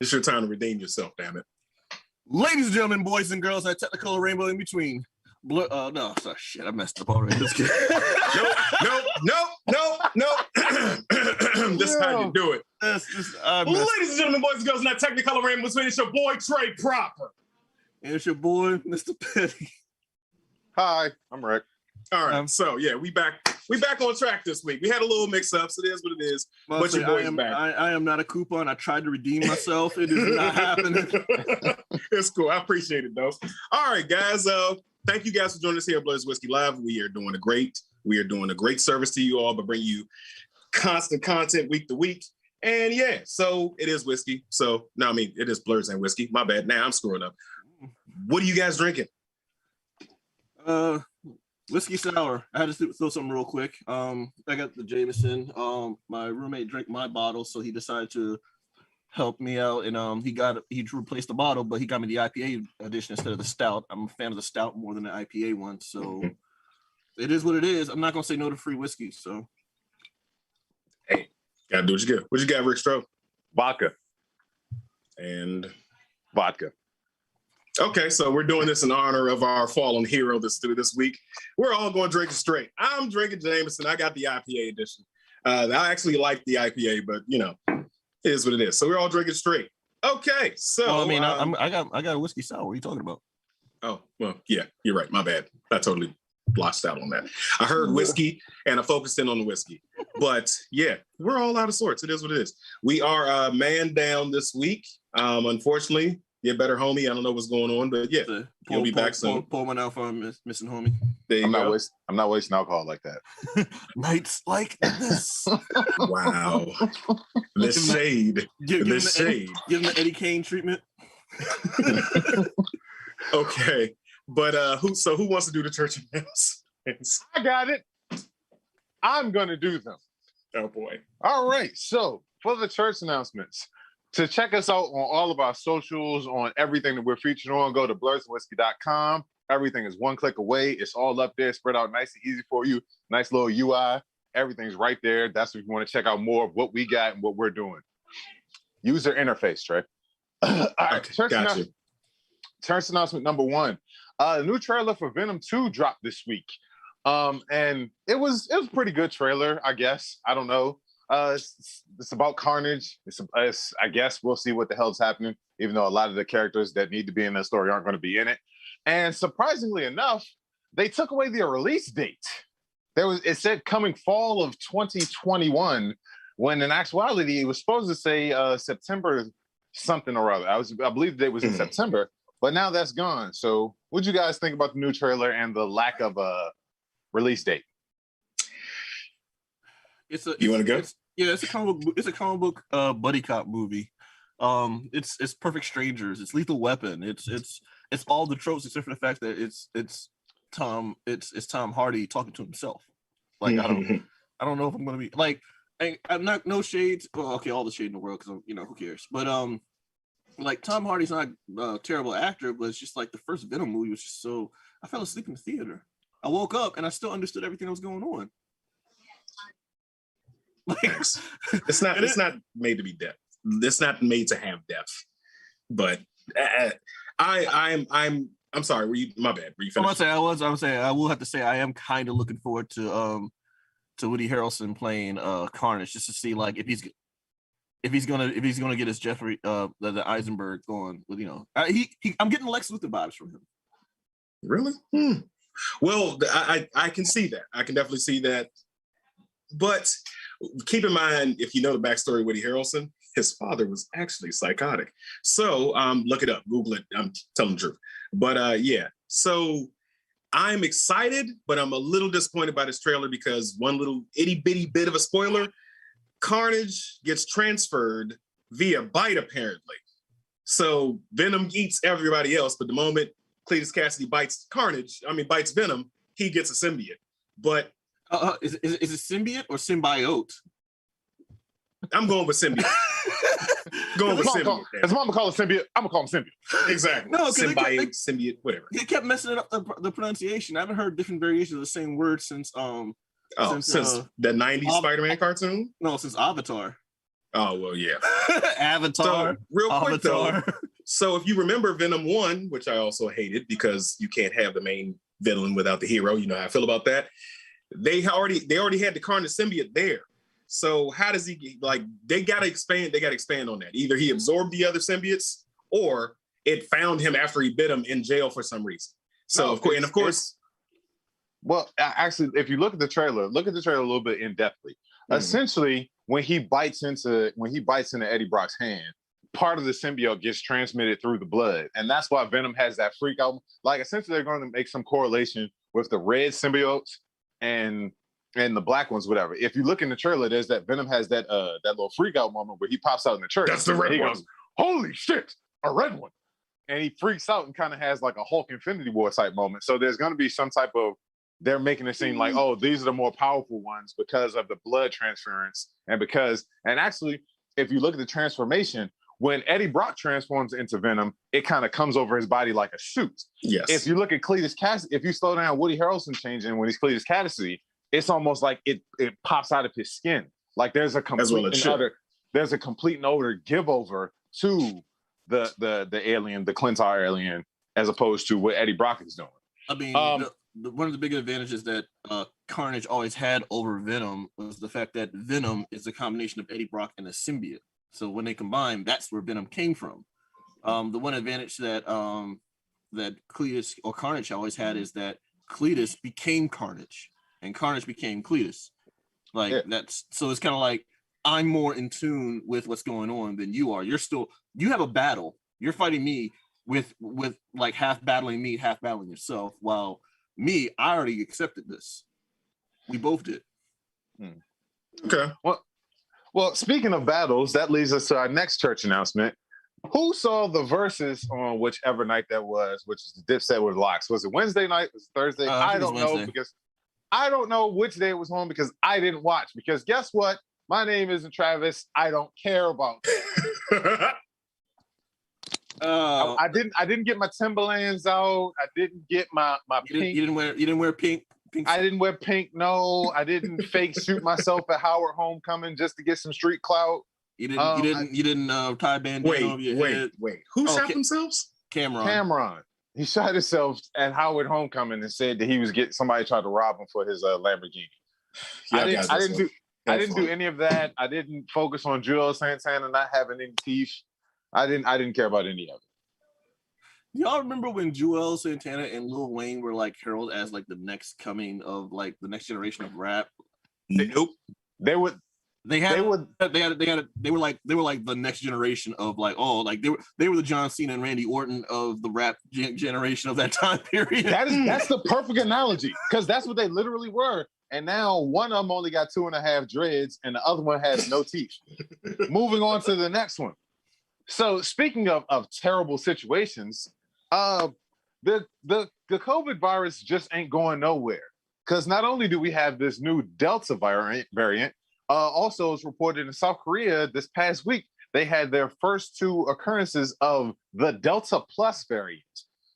It's your time to redeem yourself, damn it. Ladies and gentlemen, boys and girls, that technicolor rainbow in between. No, sorry, shit, I messed up already. Nope. This is how you do it. Ladies and gentlemen, boys and girls, in that technicolor rainbow between, it's your boy Trey Proper. And it's your boy, Mr. Petty. Hi, I'm Rick. All right, so yeah, we back on track this week. We had a little mix-up, so it is what it is. But your boy's back. I am not a coupon. I tried to redeem myself. It is not happening. It's cool. I appreciate it, though. All right, guys. Thank you guys for joining us here at Blerds and Whiskey Live. We are doing a great service to you all, but bring you constant content week to week. And yeah, so it is whiskey. So no, I mean it is Blerds and Whiskey. My bad. Now I'm screwing up. What are you guys drinking? Whiskey sour. I had to throw something real quick. I got the Jameson. My roommate drank my bottle, so he decided to help me out, and he replaced the bottle, but he got me the IPA edition instead of the stout. I'm a fan of the stout more than the IPA one, so it is what it is. I'm not gonna say no to free whiskey. So, hey, gotta do what you get. What you got, Rick Stroh? Vodka. And vodka. Okay, so we're doing this in honor of our fallen hero this week. We're all going drinking straight. I'm drinking Jameson. I got the IPA edition. I actually like the IPA, but you know, it is what it is. So we're all drinking straight. Okay, so well, I mean, I got a whiskey sour. What are you talking about? Oh, well, yeah, you're right. My bad. I totally lost out on that. I heard whiskey and I focused in on the whiskey. But yeah, we're all out of sorts. It is what it is. We are man down this week. Unfortunately. Your better homie. I don't know what's going on, but yeah, he'll be back soon. Pull one out for missing homie. I'm not wasting alcohol like that. Nights like this. Wow. The shade. The shade. Give him the Eddie Kane treatment. Okay. But who wants to do the church announcements? I got it. I'm gonna do them. Oh boy. All right. So for the church announcements. To check us out on all of our socials, on everything that we're featured on, go to blerdsandwhiskey.com. Everything is one click away. It's all up there, spread out nice and easy for you. Nice little UI. Everything's right there. That's if you want to check out more of what we got and what we're doing. User interface, Trey. All right, okay, church announcement number one. The new trailer for Venom 2 dropped this week. And it was a pretty good trailer, I guess. I don't know. It's about Carnage. I guess we'll see what the hell's happening, even though a lot of the characters that need to be in the story aren't going to be in it. And surprisingly enough, they took away the release date. It said coming fall of 2021, when in actuality it was supposed to say September something or other. I believe the date was in September, but now that's gone. So what'd you guys think about the new trailer and the lack of a release date? You want to go? It's a comic book buddy cop movie. It's Perfect Strangers. It's Lethal Weapon. It's all the tropes except for the fact that it's Tom Hardy talking to himself. Like I don't know if I'm gonna be like I'm not no shades. Well, okay, all the shade in the world because who cares? But like Tom Hardy's not a terrible actor, but it's just like the first Venom movie was just so I fell asleep in the theater. I woke up and I still understood everything that was going on. It's not made to be depth. It's not made to have depth. But I'm sorry. Were you? My bad. Were you finished? I will have to say I am kind of looking forward to Woody Harrelson playing Carnage just to see like if he's gonna get his Jeffrey the Eisenberg going with I'm getting Lex Luthor vibes from him. Really? Well, I can see that. I can definitely see that. But keep in mind, if you know the backstory of Woody Harrelson, his father was actually psychotic. So look it up, Google it. I'm telling the truth. But yeah, so I'm excited, but I'm a little disappointed by this trailer because one little itty bitty bit of a spoiler, Carnage gets transferred via bite apparently. So Venom eats everybody else, but the moment Cletus Cassidy bites Venom, he gets a symbiote. But is it symbiote or symbiote? I'm going with symbiote. As mom call it symbiote, I'm gonna call him symbiote. Exactly. No, symbiote, whatever. They kept messing it up the pronunciation. I haven't heard different variations of the same word since Oh, since the 90s Spider-Man cartoon? No, since Avatar. Oh, well, yeah. Avatar. So, real quick, Avatar. though. So, if you remember Venom 1, which I also hated because you can't have the main villain without the hero. You know how I feel about that. They already had the Carnage symbiote there. So, how does he, like, they got to expand on that. Either he absorbed the other symbiotes or it found him after he bit him in jail for some reason. So, of course. Well, actually, if you look at the trailer a little bit in depthly. Mm-hmm. Essentially, when he bites into Eddie Brock's hand, part of the symbiote gets transmitted through the blood, and that's why Venom has that freak out. Like, essentially, they're going to make some correlation with the red symbiotes and the black ones, whatever. If you look in the trailer, there's that Venom has that little freak out moment where he pops out in the church. That's the red one. He goes, "Holy shit, a red one!" And he freaks out and kind of has like a Hulk Infinity War type moment. So there's going to be some type of, they're making it seem like, oh, these are the more powerful ones because of the blood transference. And actually, if you look at the transformation, when Eddie Brock transforms into Venom, it kind of comes over his body like a suit. Yes. If you look at Cletus Cassidy, if you slow down Woody Harrelson changing when he's Cletus Cassidy, it's almost like it pops out of his skin. Like there's a complete and utter give over to the alien, the Clintar alien, as opposed to what Eddie Brock is doing. I mean, one of the big advantages that Carnage always had over Venom was the fact that Venom is a combination of Eddie Brock and a symbiote. So when they combine, that's where Venom came from. The one advantage that Cletus or Carnage always had is that Cletus became Carnage and Carnage became Cletus. So it's kind of like, I'm more in tune with what's going on than you are. You have a battle. You're fighting me with like half battling me, half battling yourself. While me, I already accepted this. We both did. Okay. Well, speaking of battles, that leads us to our next church announcement. Who saw the verses on whichever night that was, which is the Dipset with Locks? Was it Wednesday night? Was it Thursday? I don't know, because I don't know which day it was on because I didn't watch. Because guess what? My name isn't Travis. I don't care about that. I didn't get my Timberlands out. I didn't get my pink. You didn't wear pink. I didn't wear pink. No, I didn't fake shoot myself at Howard Homecoming just to get some street clout. You didn't tie a bandana over your head. Wait. Who shot themselves? Cameron. He shot himself at Howard Homecoming and said that somebody tried to rob him for his Lamborghini. Yeah, I didn't do any of that. I didn't focus on Joel Santana not having any teeth. I didn't care about any of it. Y'all remember when Joel Santana and Lil Wayne were like heralded as like the next coming of like the next generation of rap? Nope. They were like the next generation of like, oh, like they were the John Cena and Randy Orton of the rap generation of that time period. That's the perfect analogy, because that's what they literally were. And now one of them only got 2.5 dreads and the other one has no teeth. Moving on to the next one. So speaking of terrible situations, the COVID virus just ain't going nowhere. Because not only do we have this new Delta variant, also it's reported in South Korea this past week, they had their first 2 occurrences of the Delta Plus variant.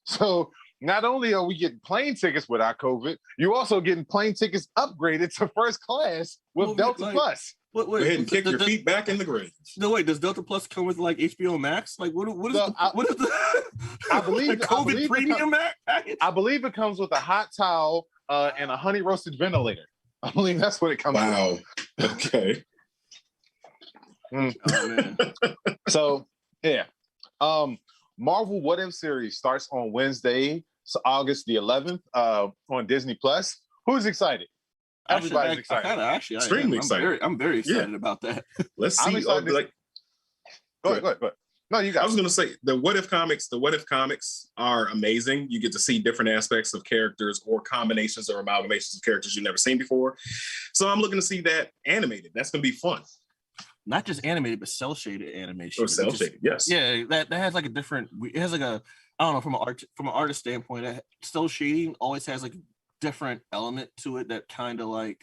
So not only are we getting plane tickets without COVID, you're also getting plane tickets upgraded to first class with Delta Plus. Go ahead and kick your feet back in the grave. No, wait, does Delta Plus come with like HBO Max? Like what is the I believe COVID premium package? I believe it comes with a hot towel and a honey roasted ventilator. I believe that's what it comes with. Wow. Okay. Oh, man. So yeah. Marvel What If series starts on Wednesday, so August the 11th, on Disney Plus. Who's excited? Everybody's excited. Extremely excited. I'm very excited about that. Let's see. Go ahead. No, you got. I was going to say the What If comics are amazing. You get to see different aspects of characters or combinations or amalgamations of characters you've never seen before. So I'm looking to see that animated. That's going to be fun. Not just animated, but cell shaded animation. Or cell shaded, yes. Yeah, that has like a different. It has like a, I don't know, from an artist standpoint, cell shading always has like a different element to it that kind of like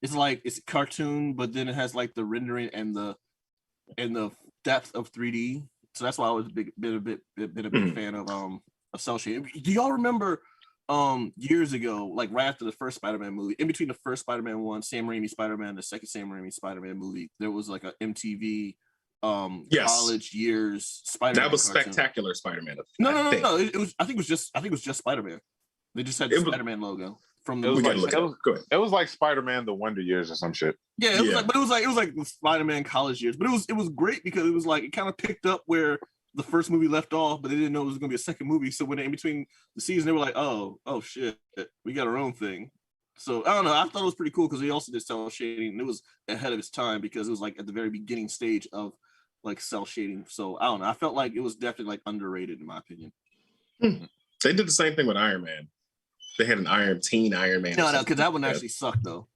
it's cartoon, but then it has like the rendering and the depth of 3D. So that's why I was been a big fan of cell shading. Do y'all remember years ago, like right after the first Spider-Man movie, in between the first Spider-Man one, Sam Raimi Spider-Man, and the second Sam Raimi Spider-Man movie, there was like a MTV college years Spider-Man. That was cartoon. Spectacular Spider-Man. No. It was. I think it was just Spider-Man. They just had the Spider-Man logo from the. It was like Spider-Man: The Wonder Years or some shit. Yeah, it was like the Spider-Man college years, but it was great because it was like it kind of picked up where the first movie left off, but they didn't know it was going to be a second movie. So when in between the season, they were like, oh shit, we got our own thing. So I don't know. I thought it was pretty cool because he also did cell shading, and it was ahead of its time because it was like at the very beginning stage of like cell shading. So I don't know. I felt like it was definitely like underrated in my opinion. They did the same thing with Iron Man. They had an Iron Man. No, because that one actually sucked though.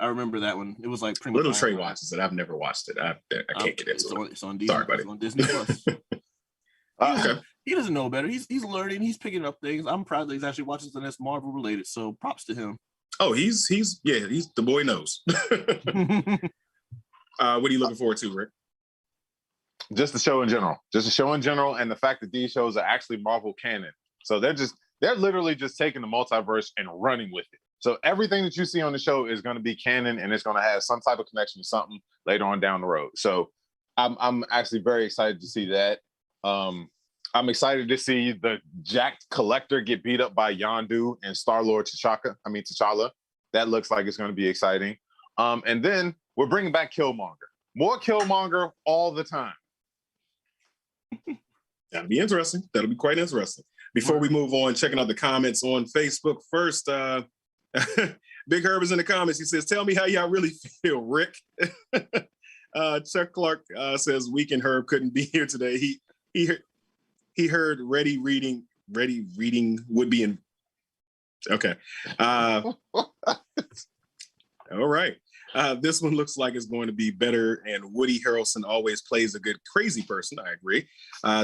I remember that one. It was like pretty Little Trey watches it. I've never watched it. I can't get into it. It's on Disney. Sorry, buddy. It's on Disney Plus. Okay. He doesn't know better. He's learning. He's picking up things. I'm proud that he's actually watching something that's Marvel related. So props to him. Oh, he's the boy knows. What are you looking forward to, Rick? Just the show in general, and the fact that these shows are actually Marvel canon. So they're literally just taking the multiverse and running with it. So everything that you see on the show is going to be canon, and it's going to have some type of connection to something later on down the road. So I'm actually very excited to see that. I'm excited to see the jacked Collector get beat up by Yondu and Star-Lord T'Challa. That looks like it's going to be exciting. And then we're bringing back Killmonger. More Killmonger all the time. That'll be interesting. That'll be quite interesting. Before we move on, checking out the comments on Facebook first. Big Herb is in the comments. He says, "Tell me how y'all really feel, Rick." Chuck Clark says, "Weekend Herb couldn't be here today. He heard ready reading would be in." Okay. All right. This one looks like it's going to be better, and Woody Harrelson always plays a good crazy person. I agree.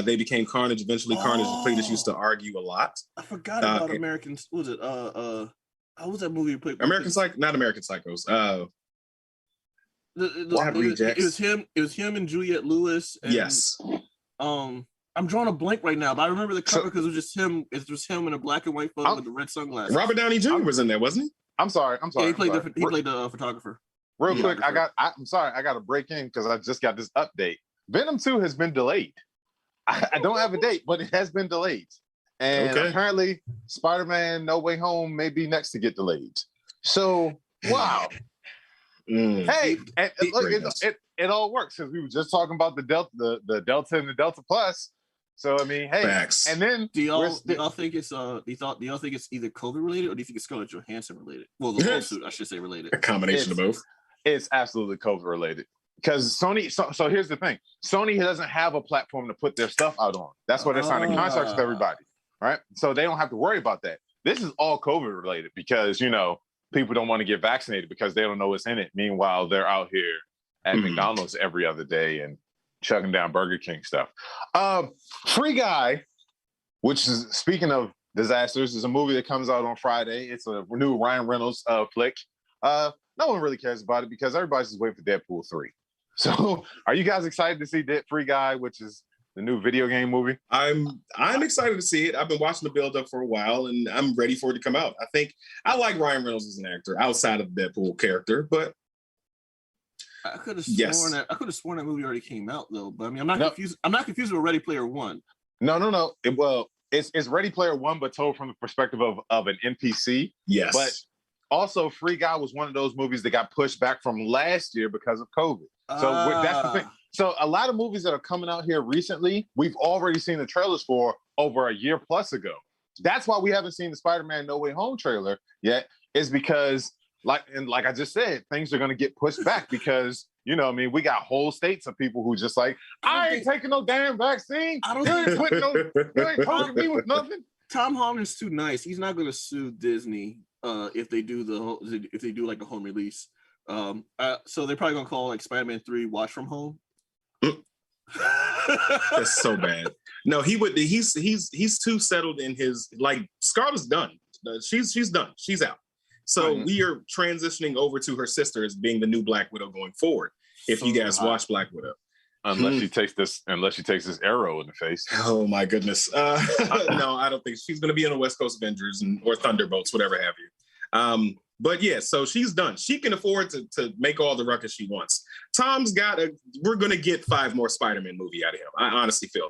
They became Carnage. Eventually, Carnage and Cletus used to argue a lot. I forgot about Americans. What was it? How was that movie you played? Not American Psychos. It was him and Juliette Lewis. And, yes. I'm drawing a blank right now, but I remember the cover because it was just him. It was him in a black and white photo with the red sunglasses. Robert Downey Jr. was in there, wasn't he? I'm sorry. Yeah, he played the photographer. Real quick, I got to break in because I just got this update. Venom 2 has been delayed. I don't have a date, but it has been delayed. And apparently Spider-Man No Way Home may be next to get delayed. So, wow. Hey, and look, it all works because we were just talking about the Delta and the Delta Plus. So I mean, hey, facts. And then do y'all think it's do y'all think it's either COVID related or do you think it's Scarlett Johansson related? Well, the lawsuit, I should say, related. A combination of both. It's absolutely COVID related. Because Sony, so here's the thing. Sony doesn't have a platform to put their stuff out on. That's why they're signing contracts with everybody. Right? So they don't have to worry about that. This is all COVID related because, people don't want to get vaccinated because they don't know what's in it. Meanwhile, they're out here at McDonald's every other day and chugging down Burger King stuff. Free Guy, which is, speaking of disasters, is a movie that comes out on Friday. It's a new Ryan Reynolds flick. No one really cares about it because everybody's just waiting for Deadpool 3. So are you guys excited to see Free Guy, which is the new video game movie? I'm excited to see it. I've been watching the build up for a while and I'm ready for it to come out. I think I like Ryan Reynolds as an actor outside of the Deadpool character, but I could have sworn that movie already came out though. But I mean, I'm not confused with Ready Player One. No. It's Ready Player One, but told from the perspective of an NPC. Yes. But also, Free Guy was one of those movies that got pushed back from last year because of COVID. So that's the thing. So a lot of movies that are coming out here recently, we've already seen the trailers for over a year plus ago. That's why we haven't seen the Spider-Man No Way Home trailer yet, is because like I just said, things are going to get pushed back because, we got whole states of people who just like, I ain't taking no damn vaccine. You ain't talking to me with nothing. Tom Holland's too nice. He's not going to sue Disney if they do like a home release. So they're probably going to call like Spider-Man 3 Watch From Home. That's so bad. No, he would. He's too settled in his, like, Scarlett's done. She's done. She's out. So we are transitioning over to her sister as being the new Black Widow going forward. If you guys watch Black Widow, Unless she takes this arrow in the face. Oh my goodness. No, I don't think she's going to be in the West Coast Avengers or Thunderbolts, whatever have you. But yeah, so she's done. She can afford to make all the ruckus she wants. Tom's we're going to get 5 more Spider-Man movie out of him. I honestly feel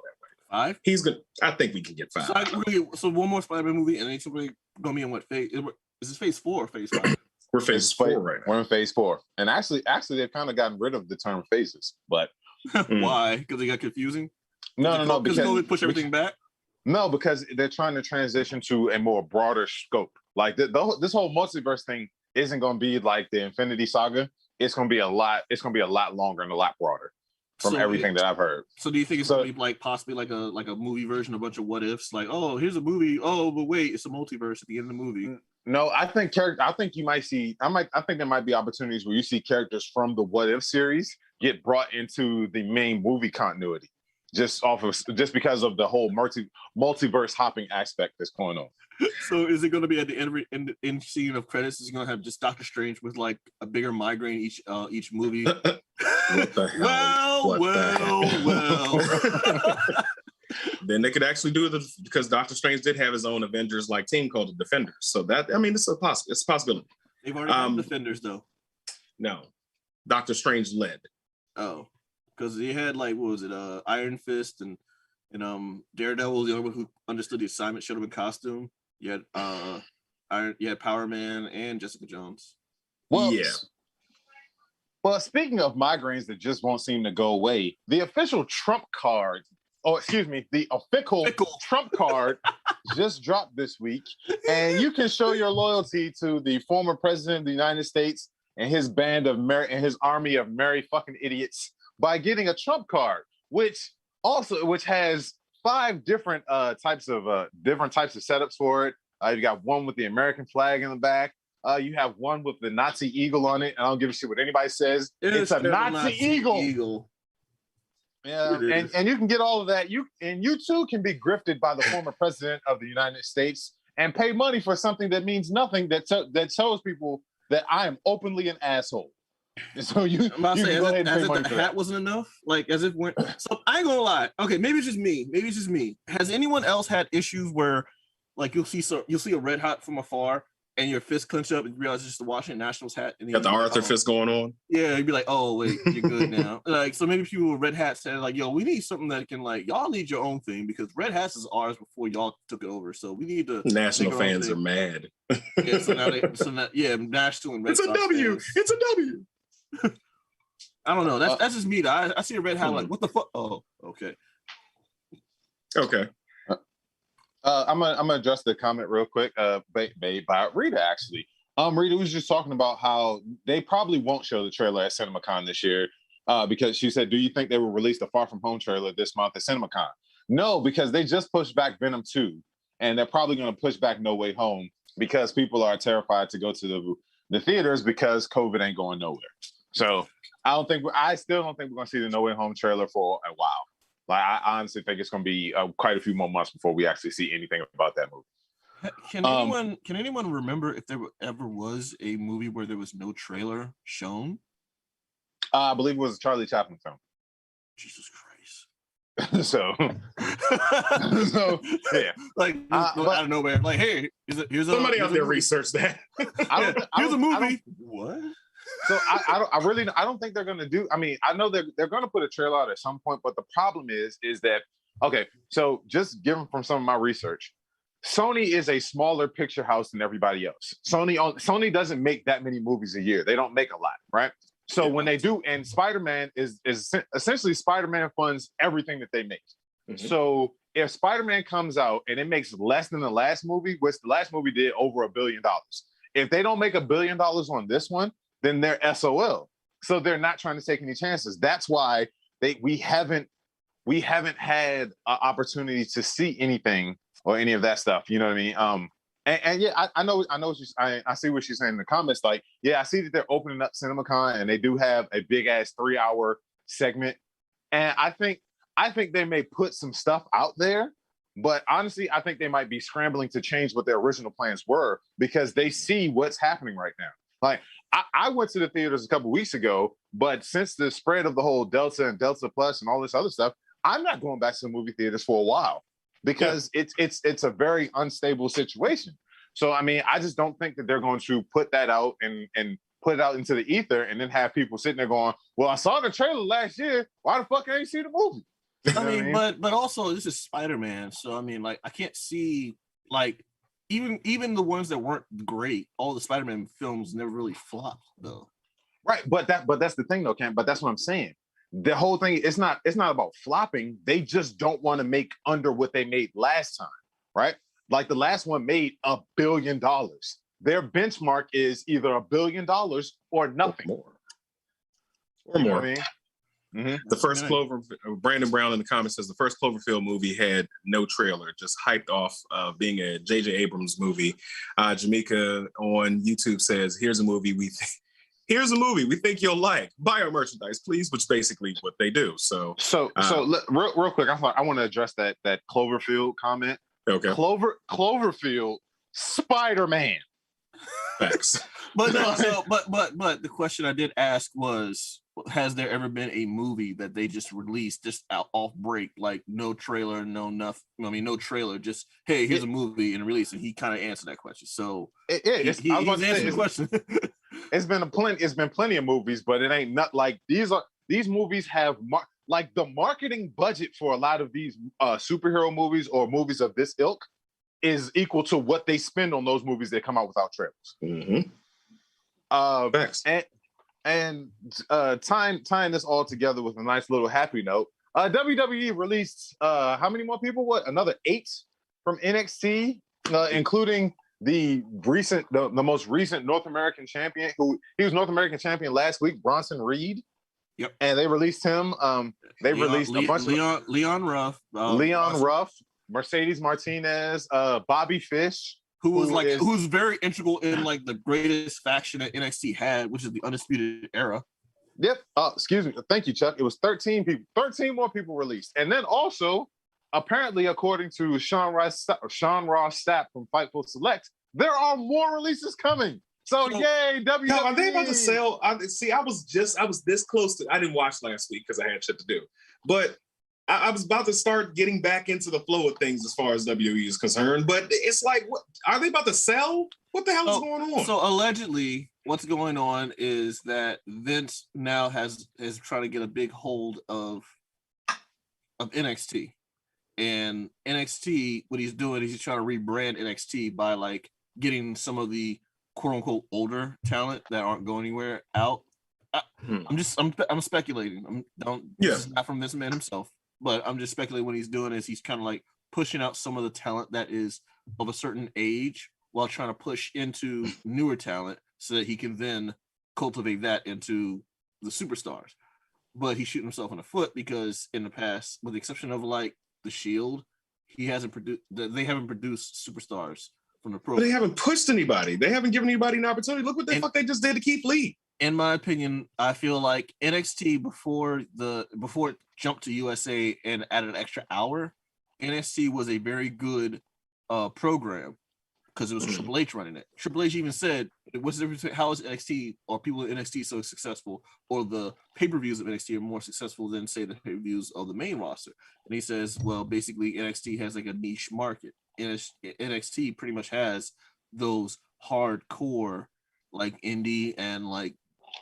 that way. 5? I think we can get 5. So one more Spider-Man movie, and then it's going to be in what phase? Is this phase 4 or phase 5? We're phase 4 right now. We're in phase 4. And actually they've kind of gotten rid of the term phases, but why? Because they got confusing? No. Because they push everything back? No, because they're trying to transition to a more broader scope. Like this whole multiverse thing isn't going to be like the Infinity Saga. It's going to be a lot longer and a lot broader from everything that I've heard. So do you think it's going to be like possibly like a movie version, a bunch of what ifs? Like, oh, here's a movie. Oh, but wait, it's a multiverse at the end of the movie. No, I think you might see. I think there might be opportunities where you see characters from the What If series get brought into the main movie continuity, just because of the whole multiverse hopping aspect that's going on. So is it going to be at the end scene of credits? Is it going to have just Doctor Strange with like a bigger migraine each movie? What the hell? Well. Then they could actually do it because Doctor Strange did have his own Avengers like team called the Defenders. So that, I mean, it's a possibility. They've already had Defenders though. No, Doctor Strange led. Oh, because he had like, what was it? Iron Fist and Daredevil was the only one who understood the assignment, showed up in costume. You had Power Man and Jessica Jones. Well, yeah. Well, speaking of migraines that just won't seem to go away, the official Trump card, the official Trump card just dropped this week, and you can show your loyalty to the former president of the United States and his band of his army of merry fucking idiots by getting a Trump card, which has 5 different types of setups for it. You got one with the American flag in the back. You have one with the Nazi eagle on it. I don't give a shit what anybody says. It's a Nazi eagle. Yeah, and you can get all of that. You too can be grifted by the former president of the United States and pay money for something that means nothing. That tells people that I am openly an asshole. So you can go ahead and pay money for that. The hat wasn't enough. Like as if so I ain't gonna lie. Okay, maybe it's just me. Has anyone else had issues where like you'll see a red hat from afar and your fist clench up and you realize it's just the Washington Nationals hat and got the Arthur fist going on? Yeah, you'd be like, oh wait, you're good now. Like so maybe people with red hats said like, yo, we need something that can like y'all need your own thing because red hats is ours before y'all took it over. So we need to national fans are mad. Yeah, so now National and Red It's a Sox W. fans. It's a W. I don't know. That's just me. I see a red hat like, what the fuck? Oh, okay. Okay. I'm gonna address the comment real quick. Made by Rita actually. Rita was just talking about how they probably won't show the trailer at CinemaCon this year because she said, "Do you think they will release the Far From Home trailer this month at CinemaCon?" No, because they just pushed back Venom 2, and they're probably going to push back No Way Home because people are terrified to go to the theaters because COVID ain't going nowhere. So I still don't think we're going to see the No Way Home trailer for a while. Like I honestly think it's going to be quite a few more months before we actually see anything about that movie. Can anyone remember if there ever was a movie where there was no trailer shown? I believe it was a Charlie Chaplin film. Jesus Christ. so yeah, like out of nowhere, like hey, here's somebody out there movie. Research that. Here's a movie. What? So I don't think they're gonna do. I mean, I know they're gonna put a trailer out at some point, but the problem is that okay. So just given from some of my research, Sony is a smaller picture house than everybody else. Sony doesn't make that many movies a year. They don't make a lot, right? So when they do, and Spider-Man is essentially Spider-Man funds everything that they make. Mm-hmm. So if Spider-Man comes out and it makes less than the last movie, which the last movie did over $1 billion, if they don't make $1 billion on this one, then they're SOL. So they're not trying to take any chances. That's why we haven't had an opportunity to see anything or any of that stuff. You know what I mean? And yeah, I know I see what she's saying in the comments. Like, yeah, I see that they're opening up CinemaCon and they do have a big ass 3-hour segment. And I think they may put some stuff out there, but honestly, I think they might be scrambling to change what their original plans were because they see what's happening right now. Like, I went to the theaters a couple weeks ago, but since the spread of the whole Delta and Delta Plus and all this other stuff, I'm not going back to the movie theaters for a while because it's a very unstable situation. So I mean, I just don't think that they're going to put that out and put it out into the ether and then have people sitting there going, "Well, I saw the trailer last year. Why the fuck I ain't see the movie?" I mean, but also this is Spider-Man, so I mean, like I can't see like even the ones that weren't great, all the Spider-Man films never really flopped though. Right, but that's the thing though, Cam. But that's what I'm saying. The whole thing it's not about flopping. They just don't want to make under what they made last time, right? Like the last one made $1 billion. Their benchmark is either $1 billion or nothing. Or more. You know what I mean? Mm-hmm. The first Brandon Brown in the comments says the first Cloverfield movie had no trailer, just hyped off being a J.J. Abrams movie. Jamaica on YouTube says, here's a movie we think you'll like. Buy our merchandise, please, which is basically what they do. So real quick, I want to address that Cloverfield comment. Okay. Cloverfield, Spider-Man. Facts. But no, but the question I did ask was, has there ever been a movie that they just released just off break, like no trailer, no nothing? I mean, no trailer, just hey, here's a movie and release, and he kind of answered that question. So he's answering the question. It's been plenty of movies, but it ain't not like these movies have like the marketing budget for a lot of these superhero movies or movies of this ilk is equal to what they spend on those movies that come out without trailers. Mm-hmm. Facts. And tying this all together with a nice little happy note, WWE released how many more people? Another 8 from NXT, including the most recent North American champion, he was North American champion last week, Bronson Reed. Yep. And they released him. Released a bunch of Leon Ruff, Mercedes Martinez, Bobby Fish. Who's very integral in like the greatest faction that NXT had, which is the Undisputed Era. Yep. Excuse me. Thank you, Chuck. It was 13 people. 13 more people released. And then also, apparently, according to Sean Ross Sapp from Fightful Select, there are more releases coming. So yay, WWE. Are they about to sell? I was this close to. I didn't watch last week because I had shit to do. But I was about to start getting back into the flow of things as far as WWE is concerned, but it's like, what are they about to sell? What the hell is going on? So allegedly, what's going on is that Vince now is trying to get a big hold of NXT, and NXT. What he's doing is he's trying to rebrand NXT by like getting some of the quote unquote older talent that aren't going anywhere out. I'm speculating. This is not from Vince Man himself. But I'm just speculating what he's doing is he's kind of like pushing out some of the talent that is of a certain age while trying to push into newer talent so that he can then cultivate that into the superstars. But he's shooting himself in the foot because in the past, with the exception of like the Shield, they haven't produced superstars from the program. But they haven't pushed anybody. They haven't given anybody an opportunity. Look what the fuck they just did to Keith Lee. In my opinion, I feel like NXT before it jumped to USA and added an extra hour, NXT was a very good program because it was Triple H running it. Triple H even said, "What's the difference between how is NXT or people in NXT so successful, or the pay-per-views of NXT are more successful than say the pay-per-views of the main roster?" And he says, "Well, basically NXT has like a niche market. NXT pretty much has those hardcore like indie and like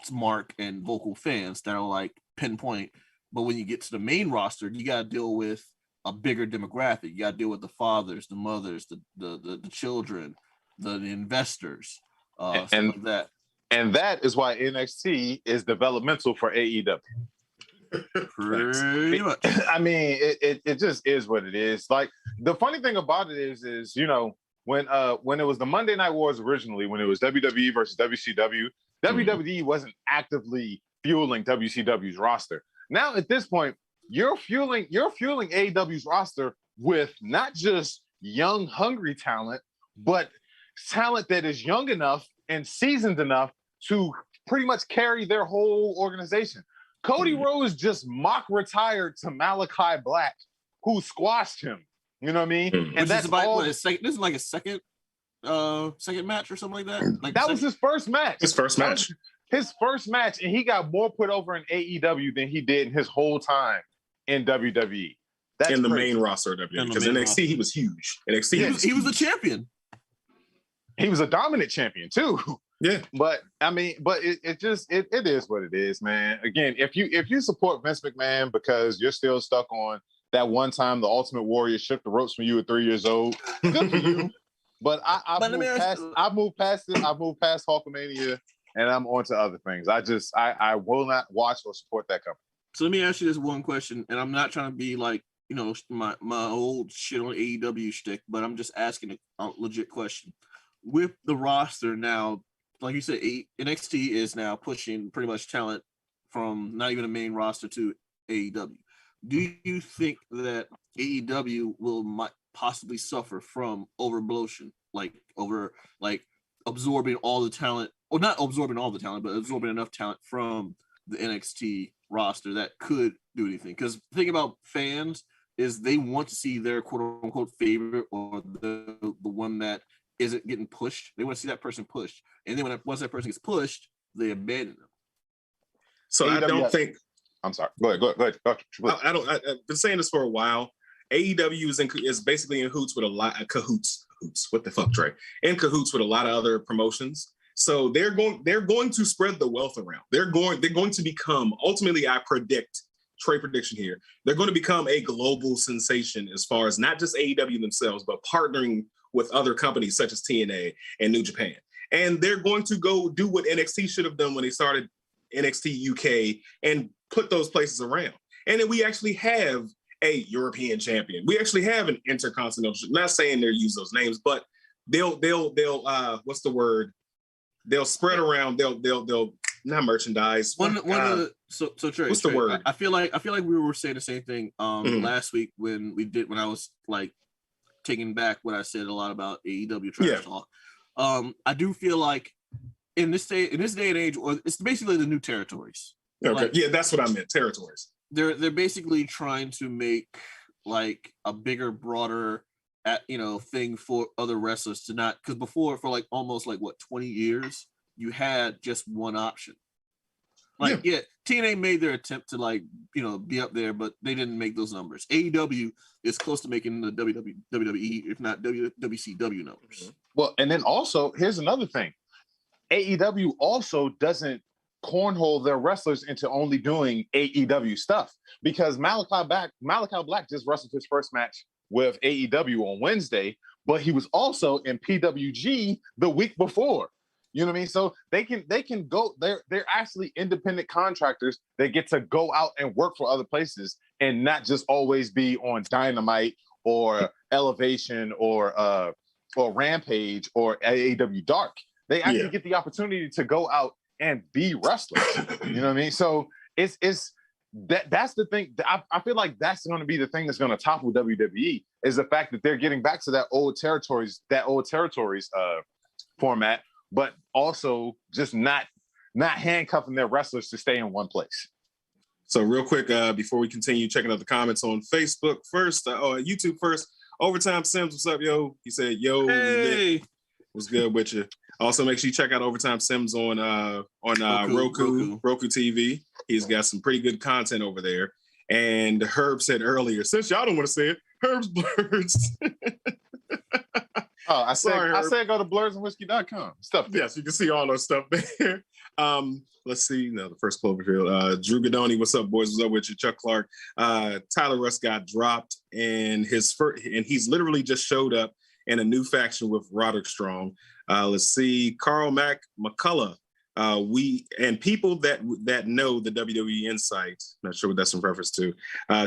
smart and vocal fans that are like pinpoint, but when you get to the main roster, you got to deal with a bigger demographic. You got to deal with the fathers, the mothers, the children, the investors, and like that. And that is why NXT is developmental for AEW. Pretty much. I mean, it just is what it is. Like the funny thing about it is you know when it was the Monday Night Wars originally, when it was WWE versus WCW. WWE wasn't actively fueling WCW's roster. Now at this point, you're fueling AEW's roster with not just young, hungry talent, but talent that is young enough and seasoned enough to pretty much carry their whole organization. Cody Rhodes just mock retired to Malachi Black, who squashed him. You know what I mean? And that's about this is like a second second match or something like that. Like that was his first match. His first match. His first match, and he got more put over in AEW than he did in his whole time in WWE. That's in the crazy. main roster of WWE, because NXT he was huge. NXT he was the champion. He was a dominant champion too. Yeah, but I mean, it is what it is, man. Again, if you support Vince McMahon because you're still stuck on that one time the Ultimate Warrior shook the ropes when you were 3 years old, good for you. But I've moved past it. I've moved past Hulkamania, and I'm on to other things. I will not watch or support that company. So let me ask you this one question, and I'm not trying to be like, my old shit on AEW shtick, but I'm just asking a legit question. With the roster now, like you said, NXT is now pushing pretty much talent from not even a main roster to AEW. Do you think that AEW might possibly suffer from overbloation, like absorbing all the talent, or not absorbing all the talent, but absorbing enough talent from the NXT roster that could do anything? Because the thing about fans is they want to see their quote unquote favorite or the one that isn't getting pushed. They want to see that person pushed, and then once that person gets pushed, they abandon them. So I don't think. I'm sorry. Go ahead. I've been saying this for a while. AEW is basically in cahoots with a lot of cahoots. What the fuck, Trey? In cahoots with a lot of other promotions. So they're going to spread the wealth around. They're going to become, ultimately, I predict, Trey prediction here, they're going to become a global sensation as far as not just AEW themselves, but partnering with other companies such as TNA and New Japan. And they're going to go do what NXT should have done when they started NXT UK and put those places around. And then we actually have a European champion. We actually have an intercontinental. Not saying they'll use those names, but they'll what's the word? They'll spread around. They'll not merchandise. So Trey, what's the word? I feel like we were saying the same thing last week when I was like taking back what I said a lot about AEW trash talk. I do feel like in this day and age, or it's basically the new territories. Okay, that's what I meant. Territories. They're basically trying to make like a bigger, broader, thing for other wrestlers to not, because before for like almost like 20 years you had just one option. TNA made their attempt to be up there, but they didn't make those numbers. AEW is close to making the WWE, if not WCW numbers. Well, and then also here's another thing. AEW also doesn't cornhole their wrestlers into only doing AEW stuff, because Malachi Black just wrestled his first match with AEW on Wednesday, but he was also in PWG the week before. You know what I mean? So they can go. They're actually independent contractors that get to go out and work for other places and not just always be on Dynamite or Elevation or Rampage or AEW Dark. They actually get the opportunity to go out and be wrestlers. You know what I mean? So that's the thing. I feel like that's going to be the thing that's going to topple WWE, is the fact that they're getting back to that old territories format, but also just not handcuffing their wrestlers to stay in one place. So real quick, before we continue checking out the comments on Facebook first, YouTube first, Overtime Sims, what's up, yo? He said, yo, hey, what's good with you? Also, make sure you check out Overtime Sims on Roku TV. He's got some pretty good content over there. And Herb said earlier, since y'all don't want to say it, Herb's Blerds. I said go to blerdsandwhiskey.com. Stuff there. Yes, you can see all those stuff there. Let's see. No, the first Cloverfield. Drew Godoni, what's up, boys? What's up with you? Chuck Clark. Tyler Russ got dropped, and he's literally just showed up in a new faction with Roderick Strong. Let's see. Carl McCullough. People that know the WWE insight, not sure what that's in reference to.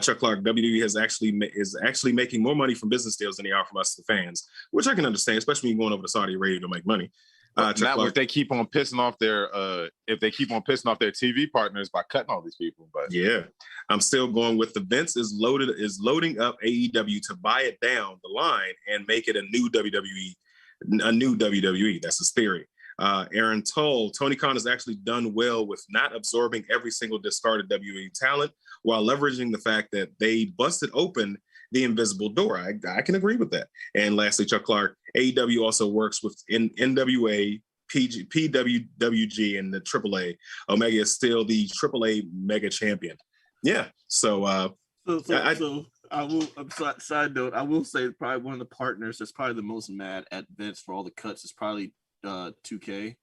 Chuck Clark, WWE is actually making more money from business deals than they are from us, the fans, which I can understand, especially when you're going over to Saudi Arabia to make money. If they keep on pissing off their TV partners by cutting all these people. But yeah, I'm still going with the Vince is loading up AEW to buy it down the line and make it a new WWE. That's his theory. Aaron Toll, Tony Khan has actually done well with not absorbing every single discarded WWE talent while leveraging the fact that they busted open the invisible door. I can agree with that. And lastly, Chuck Clark, AEW also works with NWA, PWWG, and the AAA. Omega is still the AAA mega champion. Yeah. So I will. Side note, I will say probably one of the partners that's probably the most mad at Vince for all the cuts is probably 2K,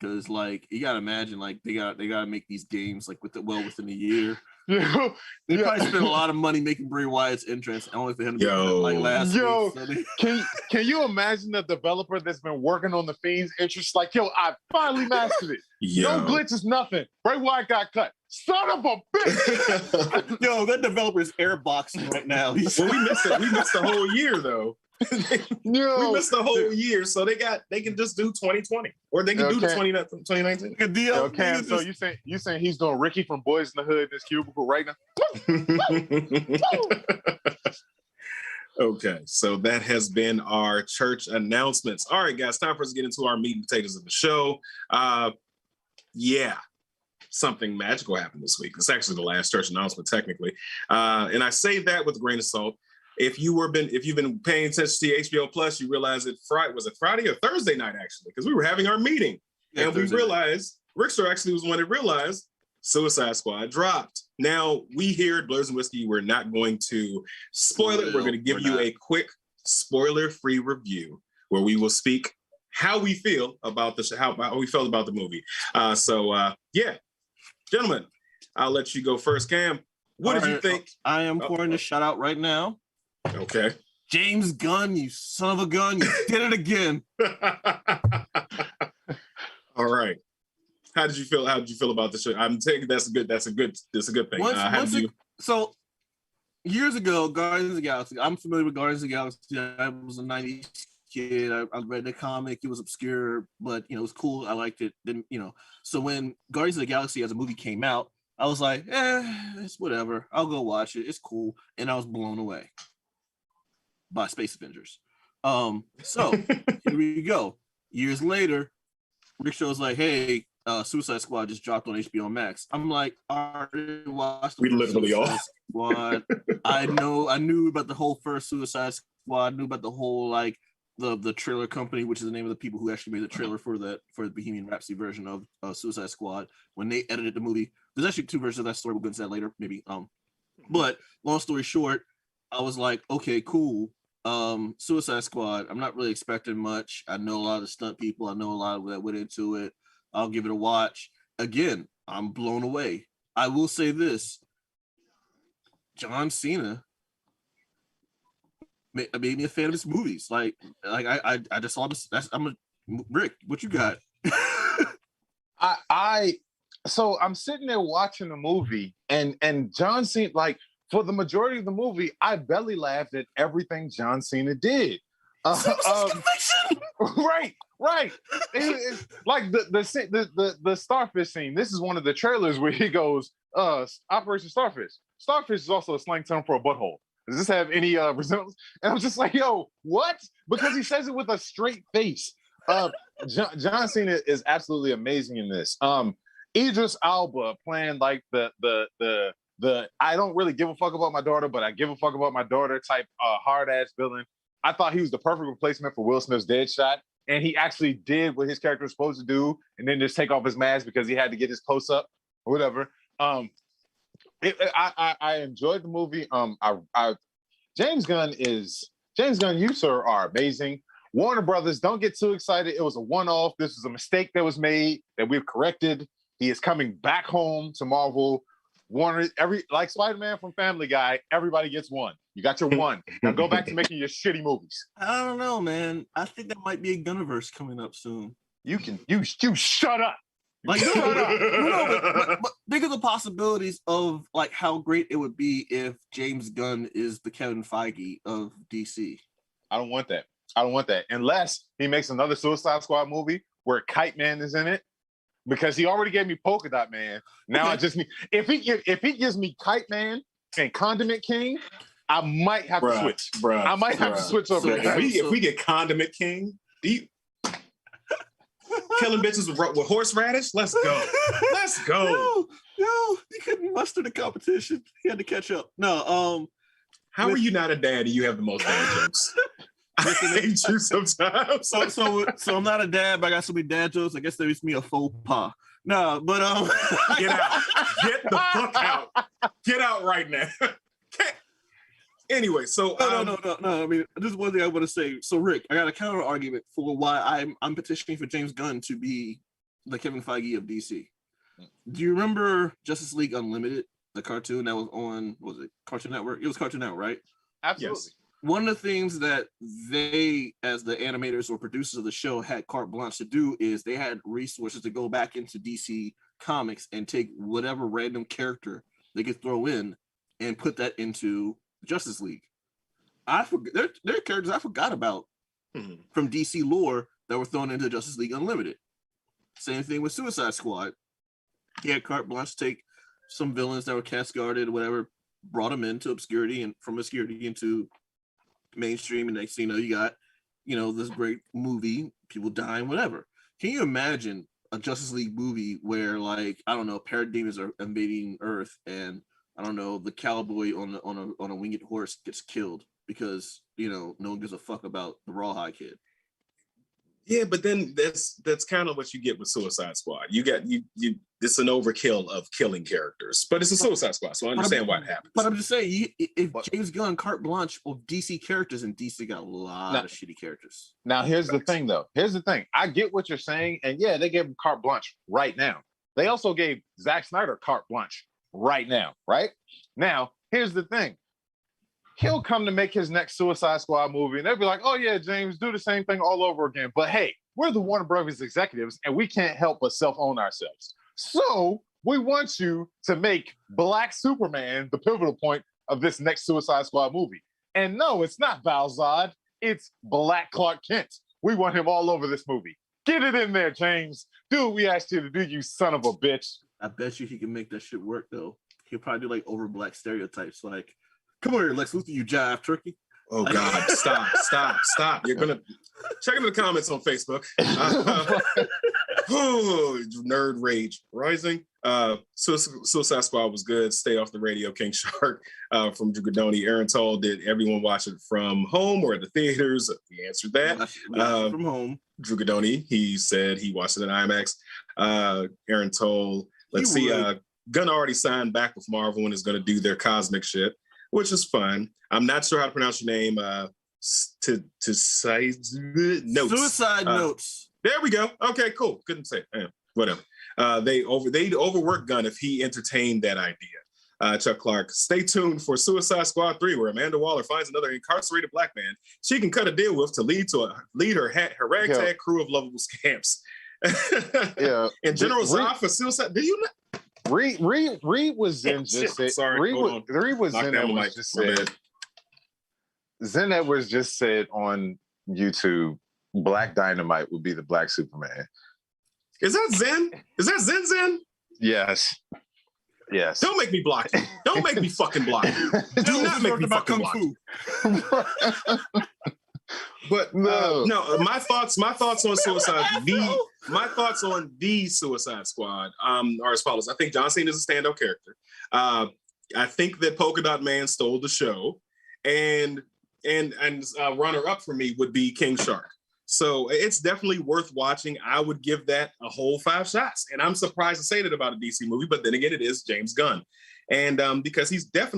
because like you gotta imagine like they gotta make these games like within a year. They probably spent a lot of money making Bray Wyatt's entrance, only for him to be like last week. So can you imagine the developer that's been working on the Fiend's interest? Like, I finally mastered it. No glitches, nothing. Bray Wyatt got cut. Son of a bitch! Yo, that developer is airboxing right now. Well, we missed it. We missed the whole year though. We missed the whole year, so they can just do 2020, or they can do the 2019. Good deal. Okay, so you saying he's doing Ricky from Boys in the Hood in his cubicle right now? Okay, so that has been our church announcements. All right, guys, time for us to get into our meat and potatoes of the show. Something magical happened this week. It's actually the last church announcement, technically, and I say that with a grain of salt. If you've been paying attention to HBO Plus, you realize was it Friday or Thursday night, actually, because we were having our meeting. Yeah, and Thursday. We realized, Rickster actually was the one that realized Suicide Squad dropped. Now, we here at Blerds and Whiskey, we're not going to spoil it. We're going to give you a quick spoiler-free review where we will speak how we feel about how we felt about the movie. Gentlemen, I'll let you go first. Cam, what did you think? I am pouring a shout out right now. Okay. James Gunn, you son of a gun, you did it again. All right. How did you feel about the show? I'm taking that's a good thing. So years ago, Guardians of the Galaxy. I'm familiar with Guardians of the Galaxy. I was a 90s kid. I read the comic. It was obscure, but it was cool. I liked it. Then so when Guardians of the Galaxy as a movie came out, I was like, it's whatever. I'll go watch it. It's cool. And I was blown away by Space Avengers. So here we go. Years later, Rick Show's like, hey, Suicide Squad just dropped on HBO Max. I'm like, I already watched the Suicide Squad. I knew about the whole first Suicide Squad. I knew about the whole like the trailer company, which is the name of the people who actually made the trailer for the Bohemian Rhapsody version of Suicide Squad. When they edited the movie, there's actually two versions of that story. We'll get into that later, maybe. But long story short, I was like, okay, cool. Suicide Squad. I'm not really expecting much. I know a lot of the stunt people. I know a lot of that went into it. I'll give it a watch. Again, I'm blown away. I will say this: John Cena made me a fan of his movies. Like I just saw this. Rick. What you got? So I'm sitting there watching the movie, and John Cena, like, for the majority of the movie, I belly laughed at everything John Cena did. Right. It's like the starfish scene. This is one of the trailers where he goes, Operation Starfish. Starfish is also a slang term for a butthole. Does this have any resemblance? And I'm just like, yo, what? Because he says it with a straight face. John Cena is absolutely amazing in this. Idris Elba playing like the I don't really give a fuck about my daughter, but I give a fuck about my daughter type hard ass villain. I thought he was the perfect replacement for Will Smith's Deadshot, and he actually did what his character was supposed to do, and then just take off his mask because he had to get his close up or whatever. I enjoyed the movie. James Gunn, you sir are amazing. Warner Brothers, don't get too excited. It was a one-off. This was a mistake that was made that we've corrected. He is coming back home to Marvel. Warner, like Spider-Man from Family Guy, everybody gets one. You got your one. Now go back to making your shitty movies. I don't know, man. I think there might be a Gunniverse coming up soon. You shut up. Like, but think of the possibilities of like how great it would be if James Gunn is the Kevin Feige of DC. I don't want that. Unless he makes another Suicide Squad movie where Kite Man is in it. Because he already gave me Polka Dot Man. Now I just need if he gives me Kite Man and Condiment King, I might have to switch. I might have to switch over. If we get Condiment King, killing bitches with horseradish, let's go. No, he couldn't muster the competition. He had to catch up. No, How are you not a dad and you have the most dad jokes? I hate you sometimes. So I'm not a dad, but I got so many dad jokes. I guess that makes me a faux pas. No, but get out. Get the fuck out. Get out right now. Anyway, so no. I mean, this is one thing I want to say. So, Rick, I got a counter argument for why I'm petitioning for James Gunn to be the Kevin Feige of DC. Do you remember Justice League Unlimited, the cartoon that was on? What was it Cartoon Network? It was Cartoon Network, right? Absolutely. Yes. One of the things that they, as the animators or producers of the show, had carte blanche to do is they had resources to go back into DC Comics and take whatever random character they could throw in and put that into Justice League. I forgot there are characters I forgot about from DC lore that were thrown into Justice League Unlimited. Same thing with Suicide Squad. He had carte blanche to take some villains that were cast guarded or whatever, brought them into obscurity and from obscurity into mainstream, and next thing you know, you got, this great movie, people dying, whatever. Can you imagine a Justice League movie where, like, I don't know, parademons are invading Earth, and I don't know, the cowboy on a winged horse gets killed because no one gives a fuck about the Rawhide kid? Yeah, but then that's kind of what you get with Suicide Squad. You it's an overkill of killing characters, but it's a Suicide Squad, so I understand why it happens. But I'm just saying, if James Gunn carte blanche of DC characters, and DC got a lot of shitty characters. Now, here's the thing, though. Here's the thing. I get what you're saying, and yeah, they gave him carte blanche right now. They also gave Zack Snyder carte blanche right now, right? Now, here's the thing. He'll come to make his next Suicide Squad movie, and they'll be like, oh, yeah, James, do the same thing all over again. But hey, we're the Warner Brothers executives, and we can't help but self-own ourselves. So we want you to make Black Superman the pivotal point of this next Suicide Squad movie. And no, it's not Val Zod. It's Black Clark Kent. We want him all over this movie. Get it in there, James. Do what we asked you to do, you son of a bitch. I bet you he can make that shit work, though. He'll probably do, like, over-black stereotypes, like, come here, Lex Luthor, you jive turkey. Oh, God, stop. You're going to check into the comments on Facebook. Nerd rage rising. Suicide Squad was good. Stay off the radio. King Shark from Drew Gadoni. Aaron Toll, did everyone watch it from home or at the theaters? We answered that. From home. Drew Gadoni, he said he watched it in IMAX. Aaron Toll, let's see. Gunn already signed back with Marvel and is going to do their cosmic shit, which is fun. I'm not sure how to pronounce your name. Suicide Notes. There we go. Okay, cool. Couldn't say it. Whatever. They'd overwork Gunn if he entertained that idea. Chuck Clark, stay tuned for Suicide Squad 3, where Amanda Waller finds another incarcerated Black man she can cut a deal with to lead her ragtag crew of lovable scamps. Yeah. And General Zod for Suicide. Do you not? Reed was in just said. Sorry, Reed was in there. Was just said. Zen Edwards just said on YouTube, Black Dynamite would be the Black Superman. Is that Zen? Is that Zen? Yes. Yes. Don't make me block you. Don't make me fucking block you. Do not make me fucking block you. But no, my thoughts on Suicide. My thoughts on the Suicide Squad are as follows. I think John Cena is a standout character. I think that Polka Dot Man stole the show, and runner up for me would be King Shark. So it's definitely worth watching. I would give that a whole 5 shots, and I'm surprised to say that about a DC movie. But then again, it is James Gunn, and because he's put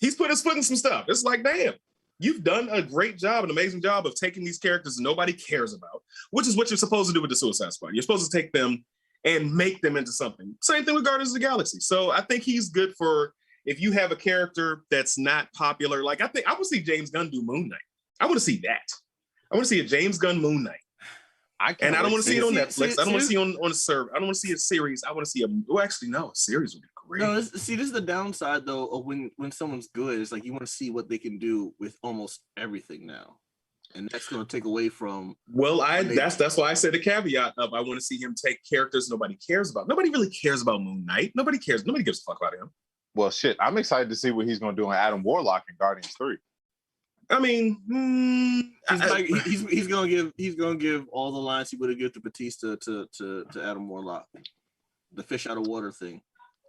his foot in some stuff. It's like, damn. You've done a great job, an amazing job of taking these characters nobody cares about, which is what you're supposed to do with the Suicide Squad. You're supposed to take them and make them into something. Same thing with Guardians of the Galaxy. So I think he's good for if you have a character that's not popular. Like I would see James Gunn do Moon Knight. I want to see that. I want to see a James Gunn Moon Knight. I don't want to see it on Netflix. I don't want to see it on a server. I don't want to see a series. I want to see a series would be great. No, this is the downside though of when someone's good. It's like you want to see what they can do with almost everything now, and that's going to take away from. Well, that's why I said the caveat of I want to see him take characters nobody cares about. Nobody really cares about Moon Knight. Nobody cares. Nobody gives a fuck about him. Well, shit, I'm excited to see what he's going to do on Adam Warlock in Guardians 3. I mean, he's gonna give all the lines he would have given to Batista to Adam Warlock, the fish out of water thing.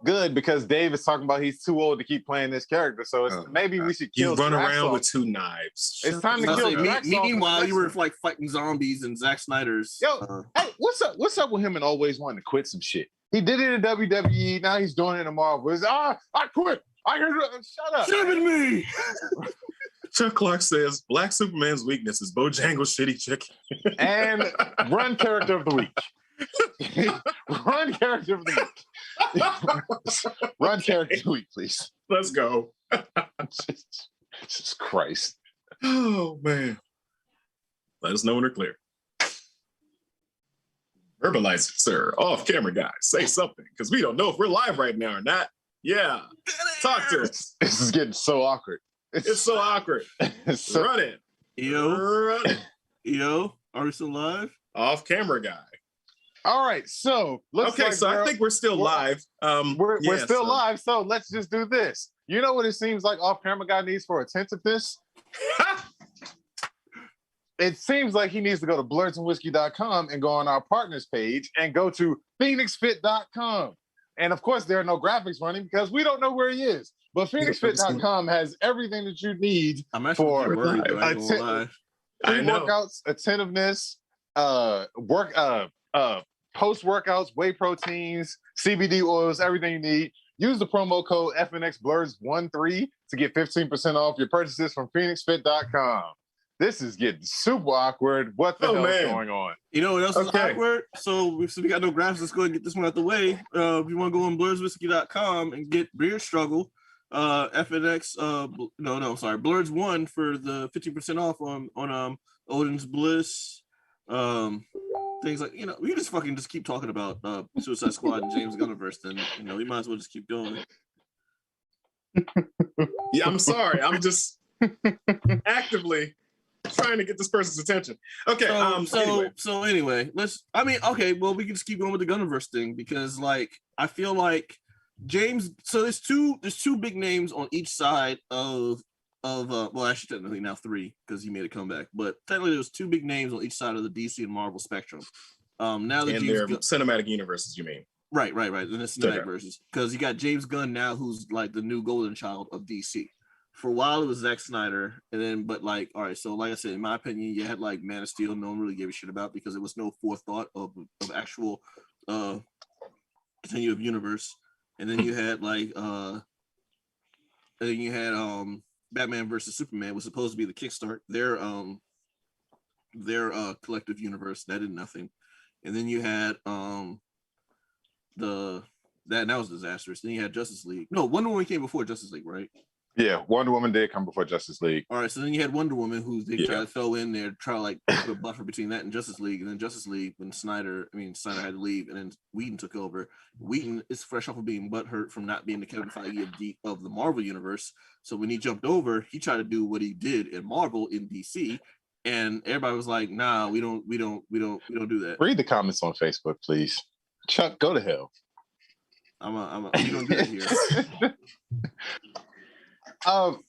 Good, because Dave is talking about he's too old to keep playing this character. So it's, maybe we should kill. You run Drax around off. with 2 knives. It's time to kill Drax off. Meanwhile, you were like fighting zombies and Zack Snyder's. Yo, hey, what's up? What's up with him and always wanting to quit some shit? He did it in WWE. Now he's doing it in Marvel. It's, I quit. Shut up. Shove me. Chuck Clark says Black Superman's weakness is Bojangles' shitty chicken. And run character of the week. Run character of the week. Run character of the week, please. Let's go. Jesus Christ. Oh, man. Let us know when they're clear. Verbalize it, sir. Off camera, guys. Say something, because we don't know if we're live right now or not. Yeah. Talk to us. This is getting so awkward. It's so awkward. Run it. Run it. Yo, are we still live? Off camera guy. All right, so I think we're still live. We're still live, so let's just do this. You know what it seems like off camera guy needs for attentiveness? It seems like he needs to go to blerdsandwhiskey.com and go on our partners page and go to FNXFit.com. And of course, there are no graphics running because we don't know where he is. But FNXFit.com has everying that you need for workouts, attentiveness, post-workouts, whey proteins, CBD oils, everything you need. Use the promo code FNXBlurs13 to get 15% off your purchases from FNXFit.com. This is getting super awkward. What the hell is going on? You know what else is awkward? So we got no graphics. Let's go ahead and get this one out the way. If you want to go on blerdswhiskey.com and get Beer Struggle, FNX, Blerds 1 for the 15% off on Odin's Bliss. Things like, we just keep talking about Suicide Squad and James Gunniverse, then we might as well just keep going. Yeah, I'm sorry. I'm just actively trying to get this person's attention. Okay. Anyway, we can just keep going with the Gunniverse thing because I feel like James. So there's two big names on each side of actually technically now 3 because he made a comeback, but technically there's 2 big names on each side of the DC and Marvel spectrum. Now that in their cinematic universes, you mean? Right. In the cinematic verses, because you got James Gunn now, who's like the new golden child of DC. For a while, it was Zack Snyder, and then, all right. So, like I said, in my opinion, you had like Man of Steel, no one really gave a shit about because there was no forethought of actual continuum universe. And then you had Batman versus Superman was supposed to be the kickstart their collective universe. That did nothing. And then you had that was disastrous. Then you had Justice League. No, Wonder Woman came before Justice League, right? Yeah, Wonder Woman did come before Justice League. All right, so then you had Wonder Woman, who they kind of fell in there, try to put a buffer between that and Justice League, and then Justice League when Snyder had to leave, and then Whedon took over. Whedon is fresh off of being butthurt from not being the Kevin Feige of the Marvel universe. So when he jumped over, he tried to do what he did in Marvel in DC, and everybody was like, "Nah, we don't do that." Read the comments on Facebook, please. Chuck, go to hell. We don't do that here. But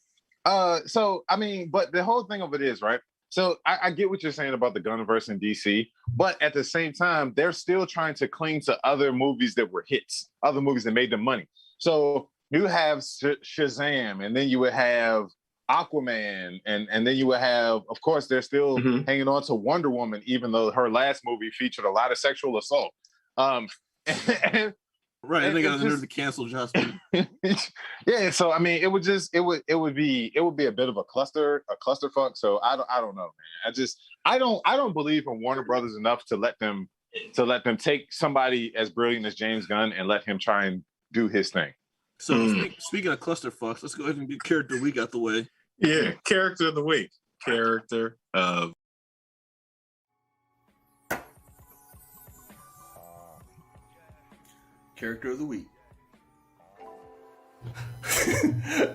the whole thing of it is, right? So I get what you're saying about the Gunniverse in DC, but at the same time, they're still trying to cling to other movies that were hits, other movies that made them money. So you have Shazam, and then you would have Aquaman, and then you would have, of course, they're still hanging on to Wonder Woman, even though her last movie featured a lot of sexual assault. Right, I think I was to cancel Justin. Yeah, so I mean, it would be a bit of a clusterfuck. So I don't know, man. I don't believe in Warner Brothers enough to let them take somebody as brilliant as James Gunn and let him try and do his thing. So speaking of clusterfucks, let's go ahead and get character of the week out the way. Yeah, character of the week. Character of Character of the week.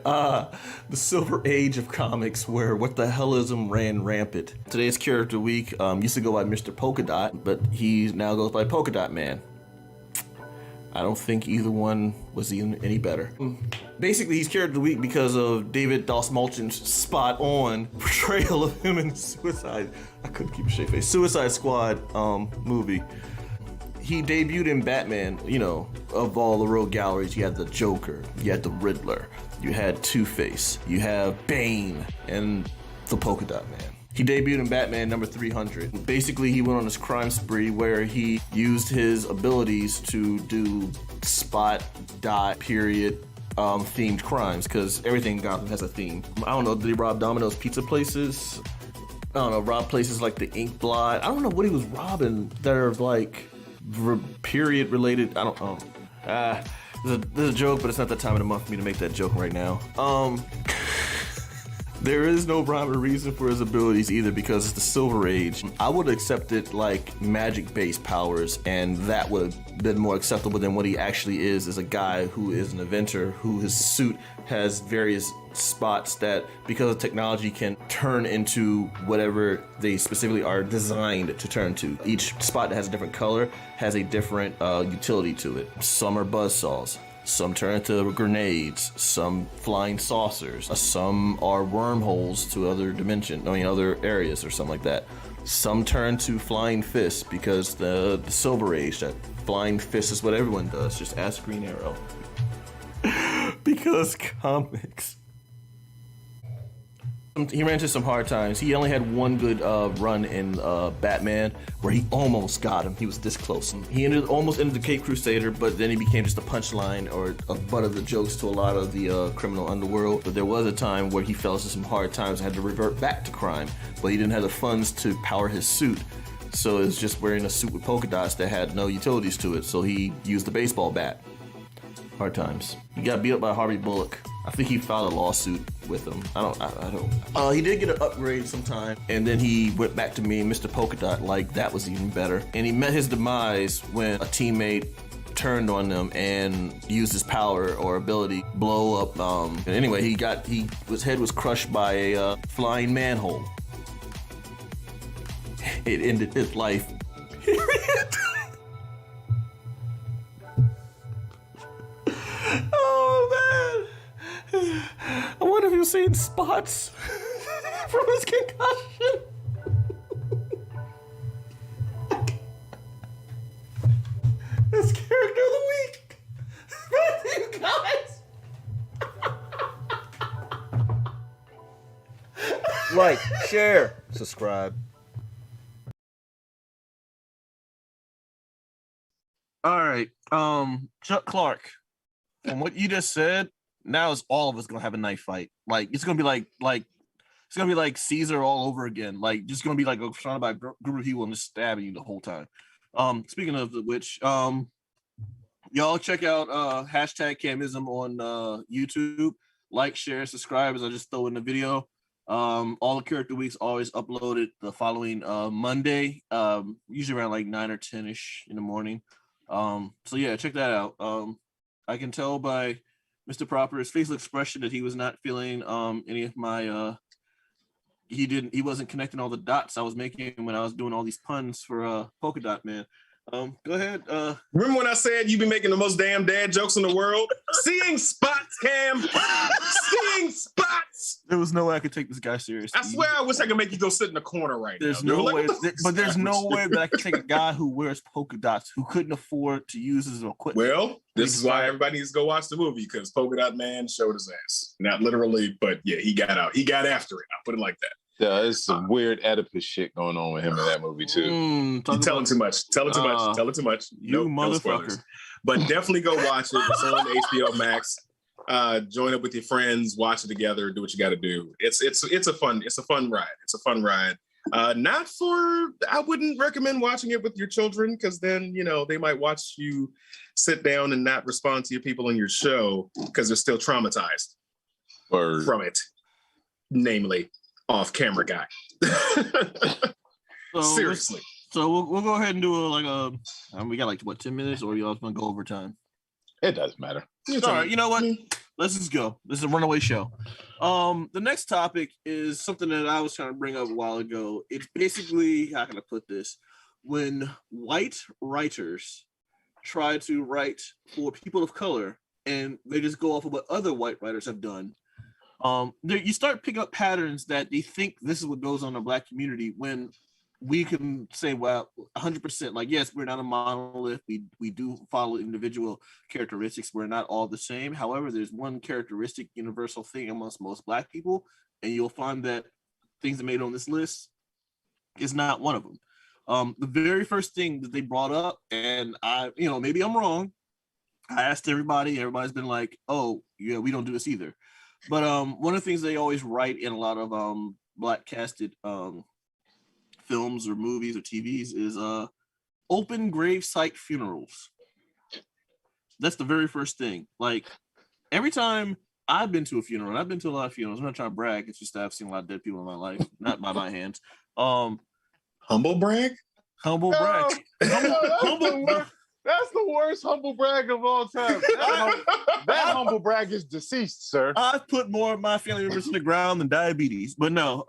The silver age of comics where what the hellism ran rampant. Today's character of the week used to go by Mr. Polka Dot, but he now goes by Polka Dot Man. I don't think either one was even any better. Basically, he's character of the week because of David Dastmalchian's spot-on portrayal of him in Suicide Squad movie. he debuted in Batman, you know, of all the rogue galleries, you had the Joker, you had the Riddler, you had Two-Face, you have Bane, and the Polka Dot Man. He debuted in Batman number 300. Basically, he went on this crime spree where he used his abilities to do spot, dot, period, themed crimes, because everything in Gotham has a theme. I don't know, did he rob Domino's pizza places? I don't know, rob places like the Ink Blot. I don't know what he was robbing that are like period related. I don't know. This is a joke, but it's not the time of the month for me to make that joke right now. There is no rhyme or reason for his abilities either because it's the Silver Age. I would have accepted like magic-based powers, and that would have been more acceptable than what he actually is a guy who is an inventor, who his suit has various spots that, because of technology, can turn into whatever they specifically are designed to turn to. Each spot that has a different color has a different utility to it. Some are buzzsaws. Some turn into grenades, some flying saucers, some are wormholes to other other areas or something like that. Some turn to flying fists because the Silver Age, that flying fist is what everyone does. Just ask Green Arrow. Because comics. He ran into some hard times. He only had one good run in Batman where he almost got him. He was this close. He almost ended the Cape Crusader, but then he became just a punchline or a butt of the jokes to a lot of the criminal underworld. But there was a time where he fell into some hard times and had to revert back to crime, but he didn't have the funds to power his suit. So it was just wearing a suit with polka dots that had no utilities to it. So he used the baseball bat. Hard times. He got beat up by Harvey Bullock. I think he filed a lawsuit with him. I don't. He did get an upgrade sometime, and then he went back to being Mr. Polka Dot. Like, that was even better. And he met his demise when a teammate turned on him and used his power or ability blow up. And anyway, his head was crushed by a flying manhole. It ended his life. Oh man! I wonder if he was seeing spots from his concussion. This character of the week. Thank you guys. Like, share, subscribe. All right, Chuck Clark. From what you just said, now is all of us gonna have a knife fight. Like it's gonna be like it's gonna be like Caesar all over again. Like just gonna be like surrounded by a group of people and just stabbing you the whole time. Speaking of which, y'all check out hashtag Camism on YouTube. Like, share, subscribe. As I just throw in the video. All the character weeks always uploaded the following Monday, usually around like 9 or 10ish in the morning. So yeah, check that out. I can tell by Mr. Proper's facial expression that he was not feeling any of my he wasn't connecting all the dots I was making when I was doing all these puns for Polka Dot Man. Go ahead. Remember when I said you've been making the most damn dad jokes in the world? Seeing spots, Cam. Seeing spots. There was no way I could take this guy serious. I swear I wish I could make you go sit in the corner right there's now. No like, way, but there's no way that I could take a guy who wears polka dots, who couldn't afford to use his equipment. Well, this is why everybody needs to go watch the movie, because Polka Dot Man showed his ass. Not literally, but yeah, he got out. He got after it. I'll put it like that. Yeah, there's some weird Oedipus shit going on with him in that movie too. You're telling too much. Tell it too much. Tell it too much. You no motherfucker. spoilers. But definitely go watch it. It's on HBO Max. Join up with your friends, watch it together, do what you got to do. It's a fun ride. It's a fun ride. I wouldn't recommend watching it with your children, because then, they might watch you sit down and not respond to your people in your show because they're still traumatized from it. Namely, off-camera guy. Seriously. So we'll go ahead and do we got 10 minutes, or y'all want to go over time? It doesn't matter. All right, you know what? Let's just go. This is a runaway show. The next topic is something that I was trying to bring up a while ago. It's basically, how can I put this? When white writers try to write for people of color and they just go off of what other white writers have done, you start picking up patterns that they think this is what goes on in the Black community, when we can say, well, 100%, like, yes, we're not a monolith. We do follow individual characteristics. We're not all the same. However, there's one characteristic, universal thing amongst most Black people, and you'll find that things that made on this list is not one of them. The very first thing that they brought up, and I, maybe I'm wrong. I asked everybody. Everybody's been like, "Oh, yeah, we don't do this either." But one of the things they always write in a lot of Black casted films or movies or TVs is open gravesite funerals. That's the very first thing. Like, every time I've been to a funeral, and I've been to a lot of funerals. I'm not trying to brag. It's just that I've seen a lot of dead people in my life, not by my hands. Humble brag? Humble brag. That's the worst humble brag of all time. That humble brag is deceased, sir. I've put more of my family members in the ground than diabetes, but no.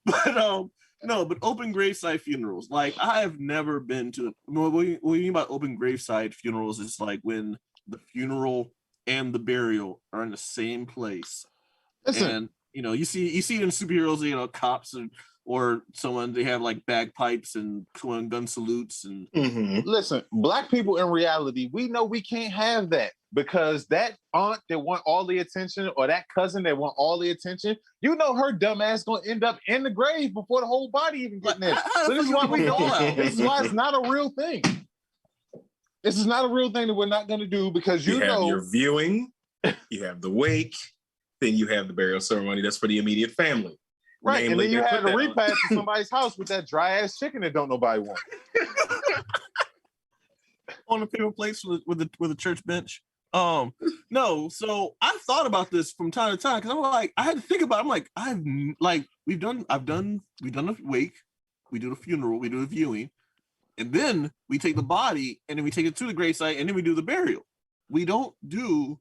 But open gravesite funerals. Like, I have never been to. What we mean by open gravesite funerals is like when the funeral and the burial are in the same place. Listen. And you see it in superheroes, cops or someone, they have like bagpipes and gun salutes and Listen, Black people in reality, we know we can't have that, because that aunt that want all the attention, or that cousin that want all the attention, her dumb ass gonna end up in the grave before the whole body even getting there. So this is why we know that. This is why it's not a real thing. This is not a real thing that we're not gonna do, because you have know your viewing, you have the wake, then you have the burial ceremony. That's for the immediate family. Right, Namely, and then you had the repast to on. somebody's house with that dry ass chicken that don't nobody want. On the paper plates with the church bench. No, so I've thought about this from time to time, because I'm like, I had to think about it. I'm like, we've done a wake, we do the funeral, we do the viewing, and then we take the body and then we take it to the gravesite and then we do the burial. We don't do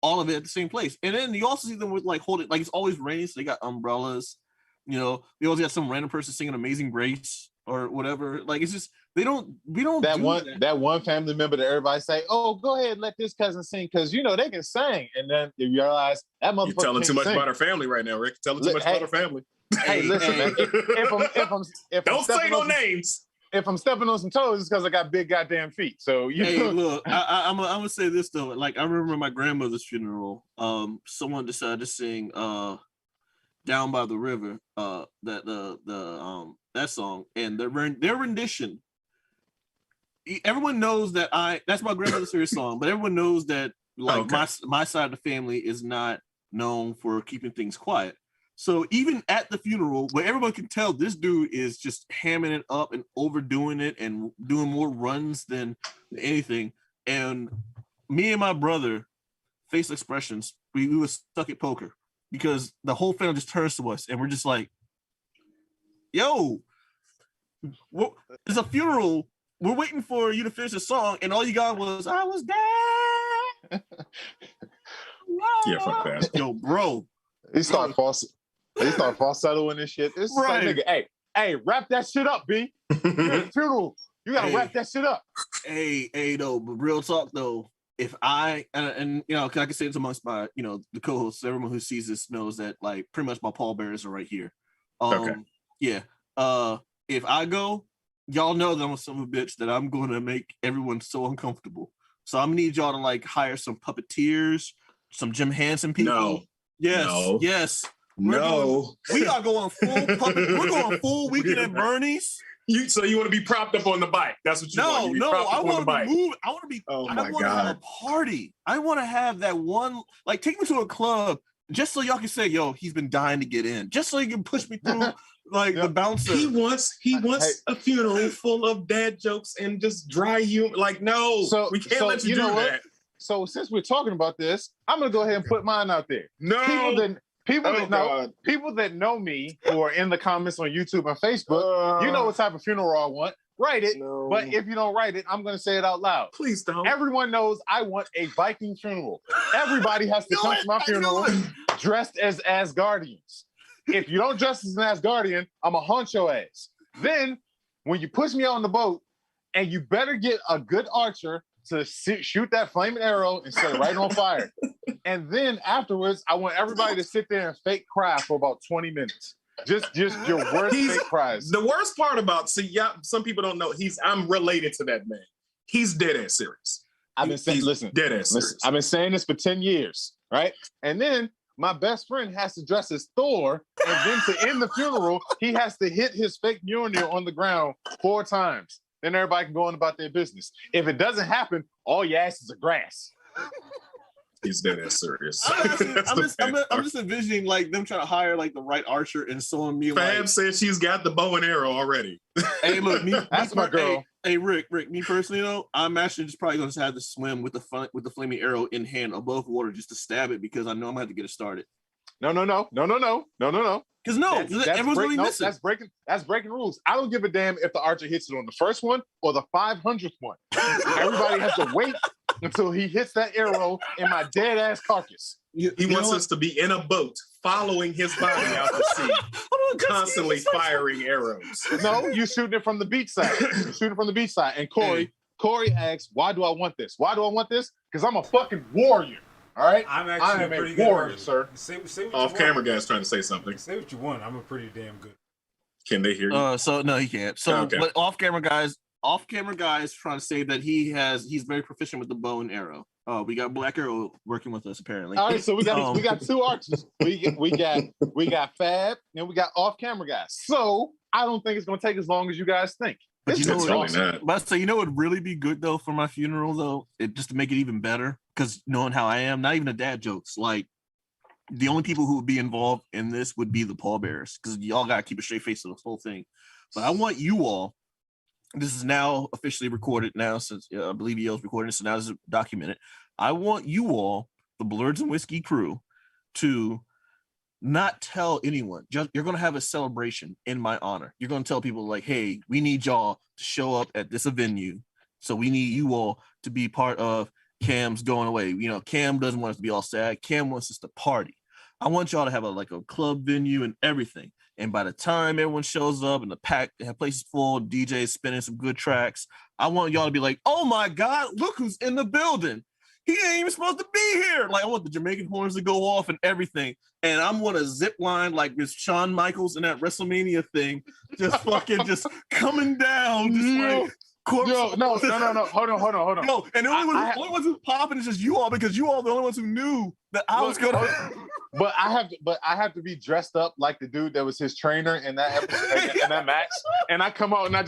all of it at the same place. And then you also see them with holding, it's always raining, so they got umbrellas. They always got some random person singing Amazing Grace or whatever. We don't that one family member that everybody say, "Oh, go ahead, let this cousin sing, because they can sing." And then you realize that motherfucker. You're telling too much sing. about our family right now, Rick. Telling too much about our family. Hey, listen, man. If don't say no names. If I'm stepping on some toes, it's because I got big goddamn feet. So look, I'm gonna say this though. Like, I remember my grandmother's funeral. Someone decided to sing "Down by the River," that song, and their rendition. Everyone knows that that's my grandmother's favorite song, but everyone knows that my side of the family is not known for keeping things quiet. So even at the funeral, where everyone can tell this dude is just hamming it up and overdoing it and doing more runs than anything, and me and my brother, facial expressions, we were stuck at poker, because the whole family just turns to us and we're just like, "Yo, it's a funeral. We're waiting for you to finish the song, and all you got was, I was dead." Yeah, fuck that. Yo, bro. They start falsettoing and shit. This right. Like, nigga, hey, wrap that shit up, B. You're at the funeral. You gotta wrap that shit up. Hey, though, but real talk though, if I and I can say it's amongst my the co-hosts, everyone who sees this knows that pretty much my pallbearers are right here. Okay. Yeah. If I go, y'all know that I'm a son of a bitch, that I'm going to make everyone so uncomfortable. So I'm gonna need y'all to hire some puppeteers, some Jim Henson people. No. Yes. No. Yes. We are going full puppet. We're going full Weekend at Bernie's. So you want to be propped up on the bike? That's what you want. No. I want to move. I want to be. Oh I my want to God. have a party. I want to have that one. Take me to a club just so y'all can say, "Yo, he's been dying to get in." Just so you can push me through the bouncer. He wants a funeral full of dad jokes and just dry humor. No, we can't let you do that. So since we're talking about this, I'm gonna go ahead and put mine out there. No. People that know me, who are in the comments on YouTube and Facebook, you know what type of funeral I want. Write it, but if you don't write it, I'm going to say it out loud. Please don't. Everyone knows I want a Viking funeral. Everybody has to come to my funeral dressed as Asgardians. If you don't dress as an Asgardian, I'm going to haunt your ass. Then, when you push me on the boat, and you better get a good archer to shoot that flaming arrow and set it right on fire. And then afterwards, I want everybody to sit there and fake cry for about 20 minutes. Just your worst He's- fake cries. The worst part about some people don't know. I'm related to that man. He's dead ass serious. I've been saying, He's listen, dead ass serious. I've been saying this for 10 years, right? And then my best friend has to dress as Thor, and then to end the funeral, he has to hit his fake Mjolnir on the ground 4 times. Then everybody can go on about their business. If it doesn't happen, all your asses are grass. He's dead ass serious. I'm just envisioning like them trying to hire like the right archer and someone me Fab like, said she's got the bow and arrow already. hey, look, That's my girl. Hey, Rick, me personally though, I'm actually just probably gonna have to swim with the flaming arrow in hand above water just to stab it because I know I'm gonna have to get it started. No. Because everyone's going to miss it. That's breaking rules. I don't give a damn if the archer hits it on the first one or the 500th one. Everybody has to wait until he hits that arrow in my dead ass carcass. He wants us to be in a boat following his body out to sea, constantly firing arrows. No, you shooting it from the beach side. And Corey asks, "Why do I want this? Why do I want this? Because I'm a fucking warrior. All right, I'm I actually am pretty a good warrior, at sir. Say what Off you camera want. guy's trying to say something. Say what you want. I'm a pretty damn good. Can they hear you? So no, he can't. So Okay. but off camera guys trying to say that he's very proficient with the bow and arrow. We got Black Arrow working with us apparently. All right, so we got 2 archers. We got Fab and we got off camera guys. So I don't think it's gonna take as long as you guys think. But you know It's what? really not. But so you know what would really be good though for my funeral though, just to make it even better, because knowing how I am, not even a dad jokes. Like the only people who would be involved in this would be the pallbearers, because y'all gotta keep a straight face to the whole thing. But I want you all. This is now officially recorded now, since I believe EO's recording this, so now this is documented. I want you all, the Blerds and Whiskey crew, to not tell anyone. Just you're gonna have a celebration in my honor. You're gonna tell people like, hey, we need y'all to show up at this venue. So we need you all to be part of Cam's going away. You know, Cam doesn't want us to be all sad. Cam wants us to party. I want y'all to have a club venue and everything. And by the time everyone shows up and the place is full, DJs spinning some good tracks, I want y'all to be like, oh my God, look who's in the building. He ain't even supposed to be here. Like, I want the Jamaican horns to go off and everything. And I'm going to zip line like this Shawn Michaels in that WrestleMania thing, just fucking just coming down. Just like, No. Hold on. No, and the only ones who's popping is just you all, because you all the only ones who knew that I was going to. But I have to be dressed up like the dude that was his trainer in that episode, in that match. And I come out and I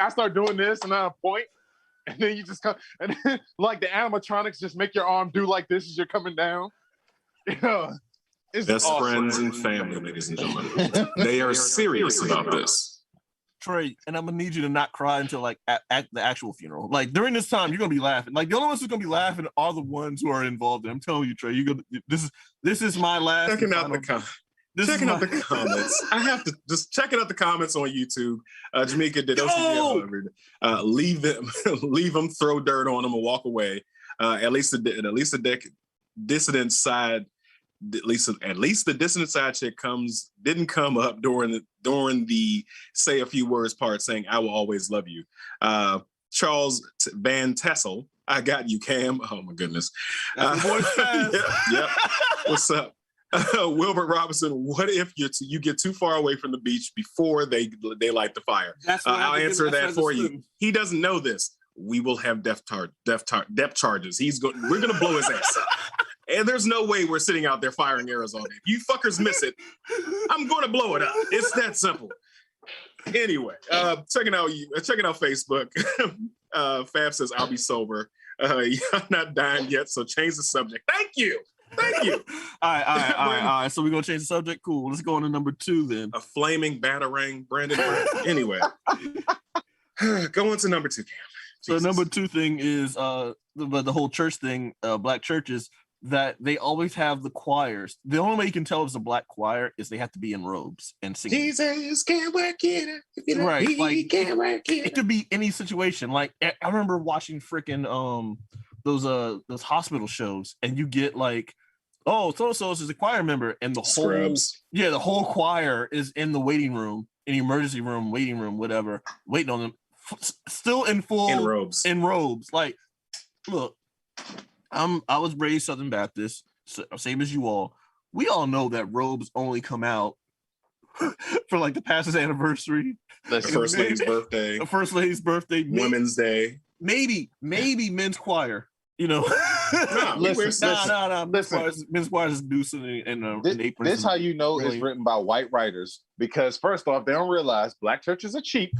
start doing this and I point. And then you just come, and then, like the animatronics just make your arm do like this as you're coming down. You know, it's Best awesome. friends and family, ladies and gentlemen. They are serious about this. Trey, and I'm gonna need you to not cry until like at the actual funeral. Like during this time, you're gonna be laughing. Like the only ones who's gonna be laughing are the ones who are involved. I'm telling you, Trey. This is my last. Checking out the comments. I have to just checking out the comments on YouTube. Jamaica did leave them, throw dirt on them, and walk away. At least the dissident side. At least the dissident side chick didn't come up during the say a few words part, saying I will always love you. Charles Van Tessel, I got you, Cam. Oh my goodness. Yep. What's up? Wilbert Robinson, what if you get too far away from the beach before they light the fire? I'll answer that for you. He doesn't know this. We will have depth charges. We're gonna blow his ass up. And there's no way we're sitting out there firing arrows all day. If you fuckers miss it, I'm going to blow it up. It's that simple. Anyway, checking out Facebook. Fab says, I'll be sober. I'm not dying yet, so change the subject. Thank you. All right. So we're going to change the subject? Cool. Let's go on to number 2 then. A flaming batarang, Brandon. Anyway. Go on to number 2, Cam. So number 2 thing is the whole church thing, black churches, that they always have the choirs. The only way you can tell if it's a black choir is they have to be in robes and singing. Jesus can't work it. Right. Like, can't work it. It could be any situation. Like I remember watching freaking those hospital shows, and you get like, oh, so is a choir member, and the whole choir is in the waiting room, in the emergency room, waiting room, whatever, waiting on them, still in robes. Like, look, I was raised Southern Baptist, same as you all. We all know that robes only come out for like the pastor's anniversary, The first lady's birthday, the first lady's birthday, Women's Day. maybe men's choir. You know, men's choir is Deuce and apron. This how you know it's written by white writers, because first off, they don't realize black churches are cheap,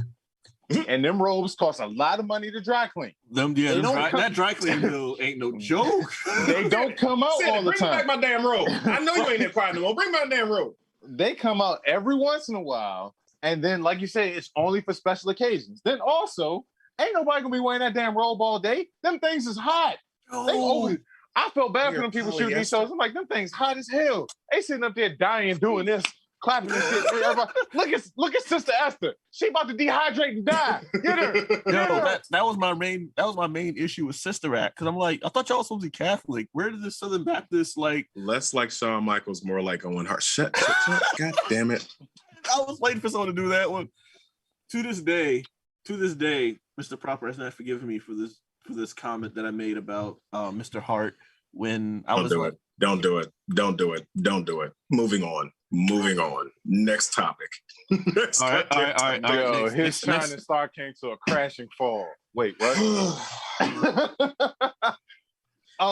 and them robes cost a lot of money to dry clean. That dry clean bill ain't no joke. They don't come out all the time. Bring back my damn robe. I know you ain't in choir no more. Bring my damn robe. They come out every once in a while, and then, like you say, it's only for special occasions. Then also, ain't nobody gonna be wearing that damn robe all day. Them things is hot. I felt bad for them people shooting these shows. I'm like, them things hot as hell. They sitting up there dying, doing this, clapping and shit. Look at Sister Esther. She about to dehydrate and die. Get her. That was my main issue with Sister Act, because I'm like, I thought y'all was supposed to be Catholic. Where did this Southern Baptist like? Less like Shawn Michaels, more like Owen Hart. Shut. God damn it! I was waiting for someone to do that one. To this day, Mr. Proper has not forgiven me for this comment that I made about Mr. Hart when I was. Don't do it. Moving on. Next topic. All right. Yo, his shining star came to a crashing fall. Wait, what?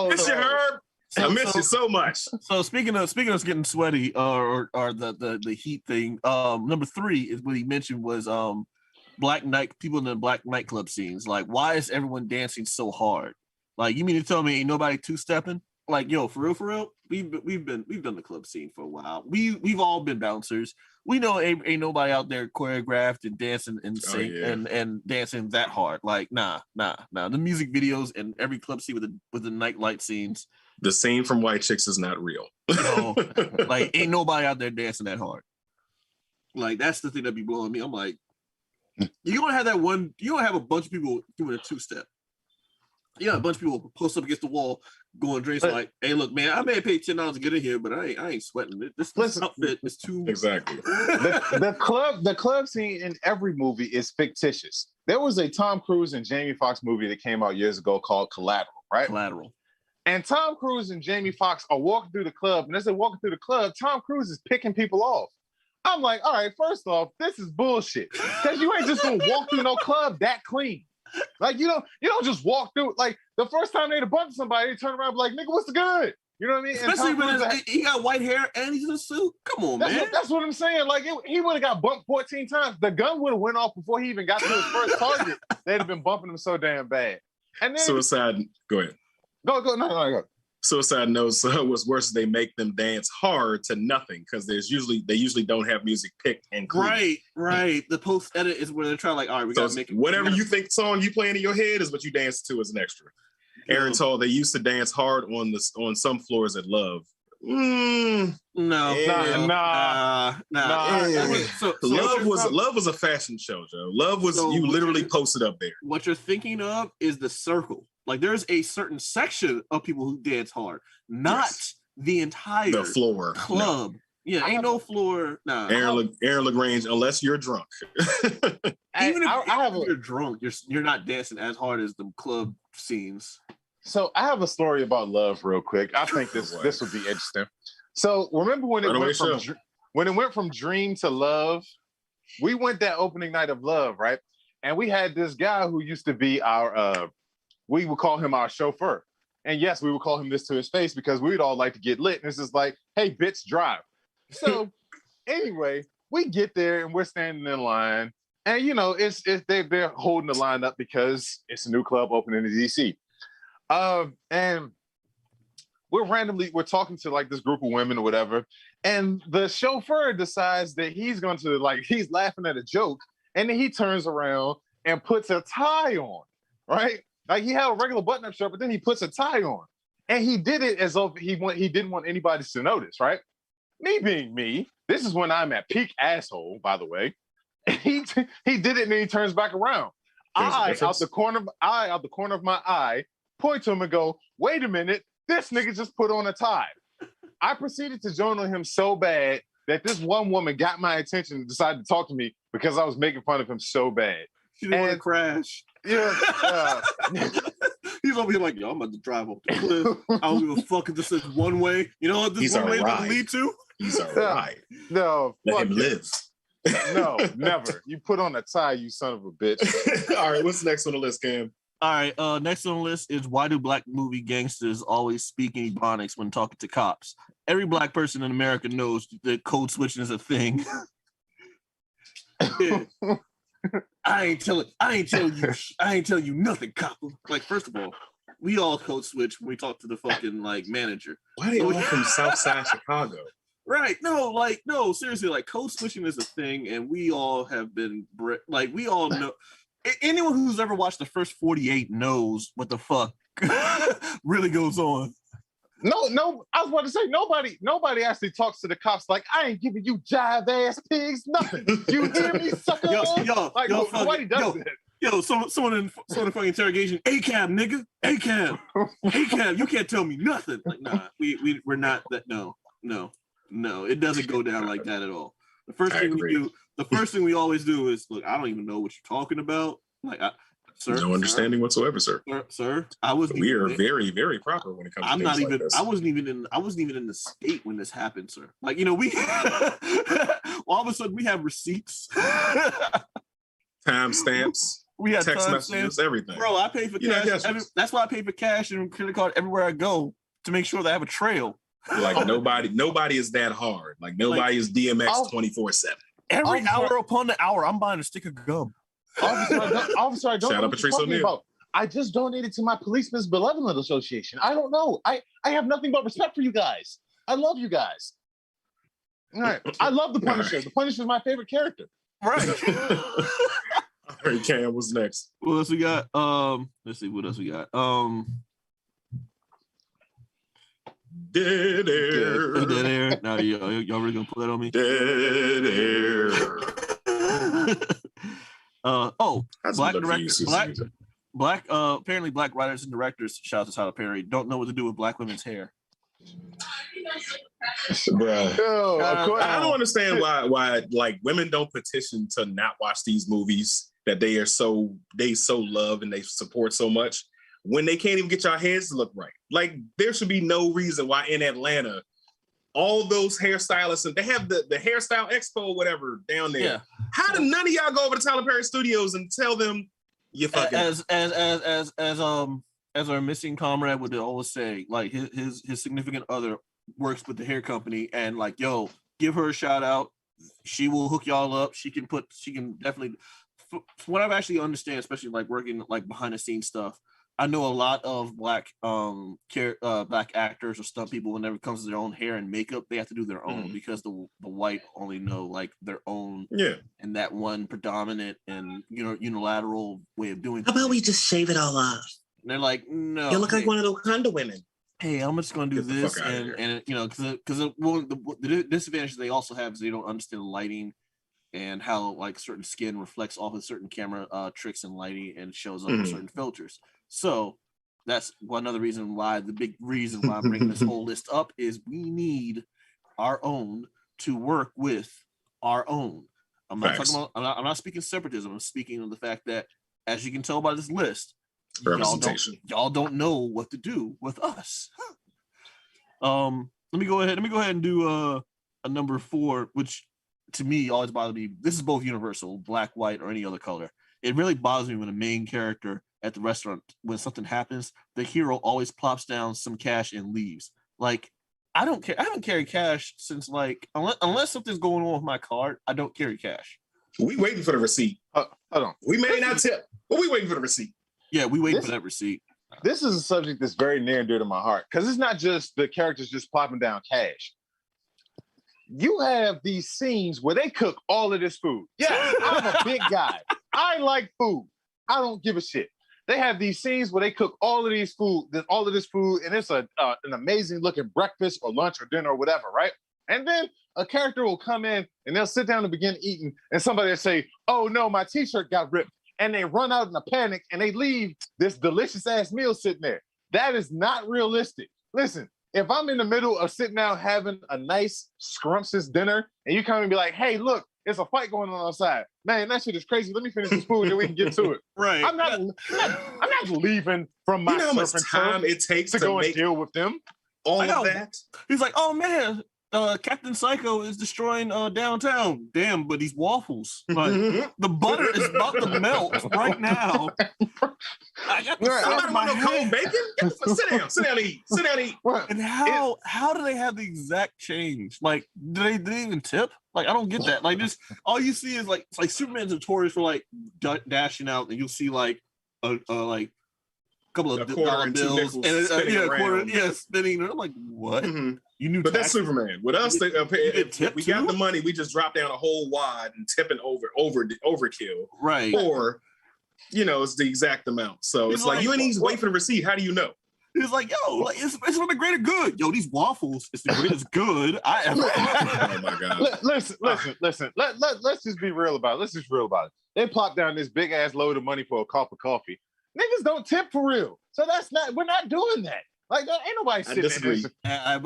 Miss you, Herb. I miss you so much. So speaking of getting sweaty, or the heat thing, number 3 is what he mentioned was people in the black nightclub scenes. Like, why is everyone dancing so hard? Like, you mean to tell me ain't nobody two-stepping? Like, yo, for real, we've done the club scene for a while. We've all been bouncers. We know ain't nobody out there choreographed and dancing and sing and dancing that hard. Like, nah. The music videos and every club scene with the night light scenes. The scene from White Chicks is not real. Like, ain't nobody out there dancing that hard. Like, that's the thing that be blowing me. I'm like, you don't have a bunch of people doing a two-step. Yeah, a bunch of people post up against the wall, going drinks like, "Hey, look, man, I may have paid $10 to get in here, but I ain't sweating it. This outfit is too exactly." The club scene in every movie is fictitious. There was a Tom Cruise and Jamie Foxx movie that came out years ago called Collateral, right? Collateral. And Tom Cruise and Jamie Foxx are walking through the club, and as they're walking through the club, Tom Cruise is picking people off. I'm like, all right, first off, this is bullshit, because you ain't just gonna walk through no club that clean. Like, you don't just walk through. Like, the first time they'd bump somebody, they turn around and be like, nigga, what's the good? You know what I mean? Especially when he got white hair and he's in a suit. Come on, man. That's what I'm saying. Like, he would have got bumped 14 times. The gun would have went off before he even got to his first target. They'd have been bumping him so damn bad. And then Suicide. Go ahead. Go. No, go. Suicide Notes. What's worse is they make them dance hard to nothing, because they usually don't have music picked and clean. Right. The post edit is where they're trying, like, all right, we gotta make it. Whatever you think song you playing in your head is what you dance to as an extra. Aaron told they used to dance hard on some floors at Love. Nah. Love was a fashion show, Joe. Love was you literally posted up there. What you're thinking of is the circle. Like, there's a certain section of people who dance hard, not the entire floor club. No. Yeah, ain't no floor. Nah. Aaron LaGrange, unless you're drunk. Even if you're drunk, you're not dancing as hard as the club scenes. So I have a story about Love real quick. I think this would be interesting. So remember when it went from Dream to Love? We went that opening night of Love, right? And we had this guy who used to be our we would call him our chauffeur. And yes, we would call him this to his face because we'd all like to get lit. And it's just like, hey, bitch, drive. So anyway, we get there and we're standing in line. And, they're holding the line up because it's a new club opening in DC. And we're talking to like this group of women or whatever. And the chauffeur decides that he's going to he's laughing at a joke. And then he turns around and puts a tie on, right? Like, he had a regular button-up shirt, but then he puts a tie on. And he did it as though he didn't want anybody to notice, right? Me being me, this is when I'm at peak asshole, by the way. And he did it, and then he turns back around. I, out the corner of my eye, point to him and go, wait a minute, this nigga just put on a tie. I proceeded to join on him so bad that this one woman got my attention and decided to talk to me because I was making fun of him so bad. She didn't want to crash. Yeah. He's over here like, yo, I'm about to drive up the cliff. I don't give a fuck if this is one way. You know what this one way is going to lead to? He's all right. No, Let fuck him it. live. No, never. You put on a tie, you son of a bitch. All right, what's next on the list, Cam? All right, next on the list is why do black movie gangsters always speak in Ebonics when talking to cops? Every black person in America knows that code switching is a thing. Yeah. I ain't tell you nothing, cop. Like, first of all, we all code switch when we talk to the fucking like manager. Why are they all from Southside Chicago? Right? No, seriously, like code switching is a thing, and we all have been we all know. Anyone who's ever watched the first 48 knows what the fuck really goes on. No, I was about to say nobody actually talks to the cops like I ain't giving you jive ass pigs nothing. You hear me, sucker? Nobody does that. Yo, someone in fucking interrogation. ACAB, nigga. ACAB. You can't tell me nothing. Like, nah, we're not that. No, it doesn't go down like that at all. The first thing we always do is look. I don't even know what you're talking about. Like, sir, no understanding whatsoever, sir. Sir, we are very, very proper when it comes to things like this. I wasn't even in the state when this happened, sir. Like, we all of a sudden we have receipts, timestamps. We had text messages, everything. Bro, I pay for cash. That's why I pay for cash and credit card everywhere I go to make sure that I have a trail. Like nobody is that hard. Like nobody is DMX 24/7. Every hour upon the hour, I'm buying a stick of gum. Officer, I don't Shout know out what you're Patrice talking O'Neal. about. I just donated to my Policeman's Benevolent Association. I don't know. I have nothing but respect for you guys. I love you guys. All right. I love the Punisher. Right. The Punisher is my favorite character. Right. All right, Cam, what's next? What else we got? Let's see what else we got. Dead air. Dead air. Now y'all really gonna put that on me? Dead air. Apparently black writers and directors, shout out to Tyler Perry, don't know what to do with black women's hair. Bro, I don't understand why like women don't petition to not watch these movies that they so love and they support so much when they can't even get your heads to look right. Like there should be no reason why in Atlanta all those hairstylists, and they have the hairstyle expo or whatever down there. Yeah. How do none of y'all go over to Tyler Perry Studios and tell them you fucking as our missing comrade would always say, like his significant other works with the hair company, and like, yo, give her a shout out. She will hook y'all up. She can definitely. From what I've actually understand, especially like working like behind the scenes stuff, I know a lot of black actors or stunt people. Whenever it comes to their own hair and makeup, they have to do their own because the white only know like their own and that one predominant and unilateral way of doing. How about we just shave it all off? And they're like, no, you look like one of those Wakanda women. Hey, I'm just going to do this, and because the disadvantage they also have is they don't understand the lighting and how like certain skin reflects off of certain camera tricks and lighting and shows up in certain filters. So that's one other reason why the big reason why I'm bringing this whole list up is we need our own to work with our own. I'm not talking about. I'm not speaking separatism. I'm speaking of the fact that, as you can tell by this list, y'all don't know what to do with us. Let me go ahead and do a number 4, which to me always bothers me. This is both universal, black, white, or any other color. It really bothers me when a main character at the restaurant, when something happens, the hero always plops down some cash and leaves. Like, I don't care. I haven't carried cash since like unless something's going on with my card, I don't carry cash. We waiting for the receipt. Hold on. We may not tip, but we waiting for the receipt. Yeah, we waiting for that receipt. This is a subject that's very near and dear to my heart because it's not just the characters just plopping down cash. You have these scenes where they cook all of this food. Yeah, I'm a big guy. I like food. I don't give a shit. They have these scenes where they cook all of this food, and it's an amazing looking breakfast or lunch or dinner or whatever, right? And then a character will come in and they'll sit down and begin eating, and somebody will say, "Oh no, my t-shirt got ripped." And they run out in a panic and they leave this delicious ass meal sitting there. That is not realistic. Listen, if I'm in the middle of sitting down having a nice scrumptious dinner and you come and be like, "Hey, look, there's a fight going on outside. Man, that shit is crazy. Let me finish this food and then we can get to it." Right. I'm not leaving from my how much time it takes to go and deal with them. All of that. He's like, "Oh man, Captain Psycho is destroying downtown. Damn, but these waffles, like the butter is about to melt right now. I got the I side don't of want my no cold hand. bacon. Sit down and eat. Sit down and eat. And how do they have the exact change? Like, do they even tip? Like, I don't get that. Like, just all you see is like, it's like Superman's notorious for like dashing out, and you'll see like a couple of quarter dollar and two bills, nickels and spinning a quarter, around. spinning. And I'm like, what? Mm-hmm. You knew, But that's taxes? Superman. With us, You get if tipped we got too? the money, we just drop down a whole wad and tipping overkill. Right. Or, it's the exact amount. So He's it's like you ain't even wait for the receipt. How do you know? It's like, yo, like it's for the greater good. Yo, these waffles, it's the greatest good I ever had. Oh my God. Listen. Let's just be real about it. They plop down this big ass load of money for a cup of coffee. Niggas don't tip for real. So we're not doing that. Like, ain't nobody sitting disagree. I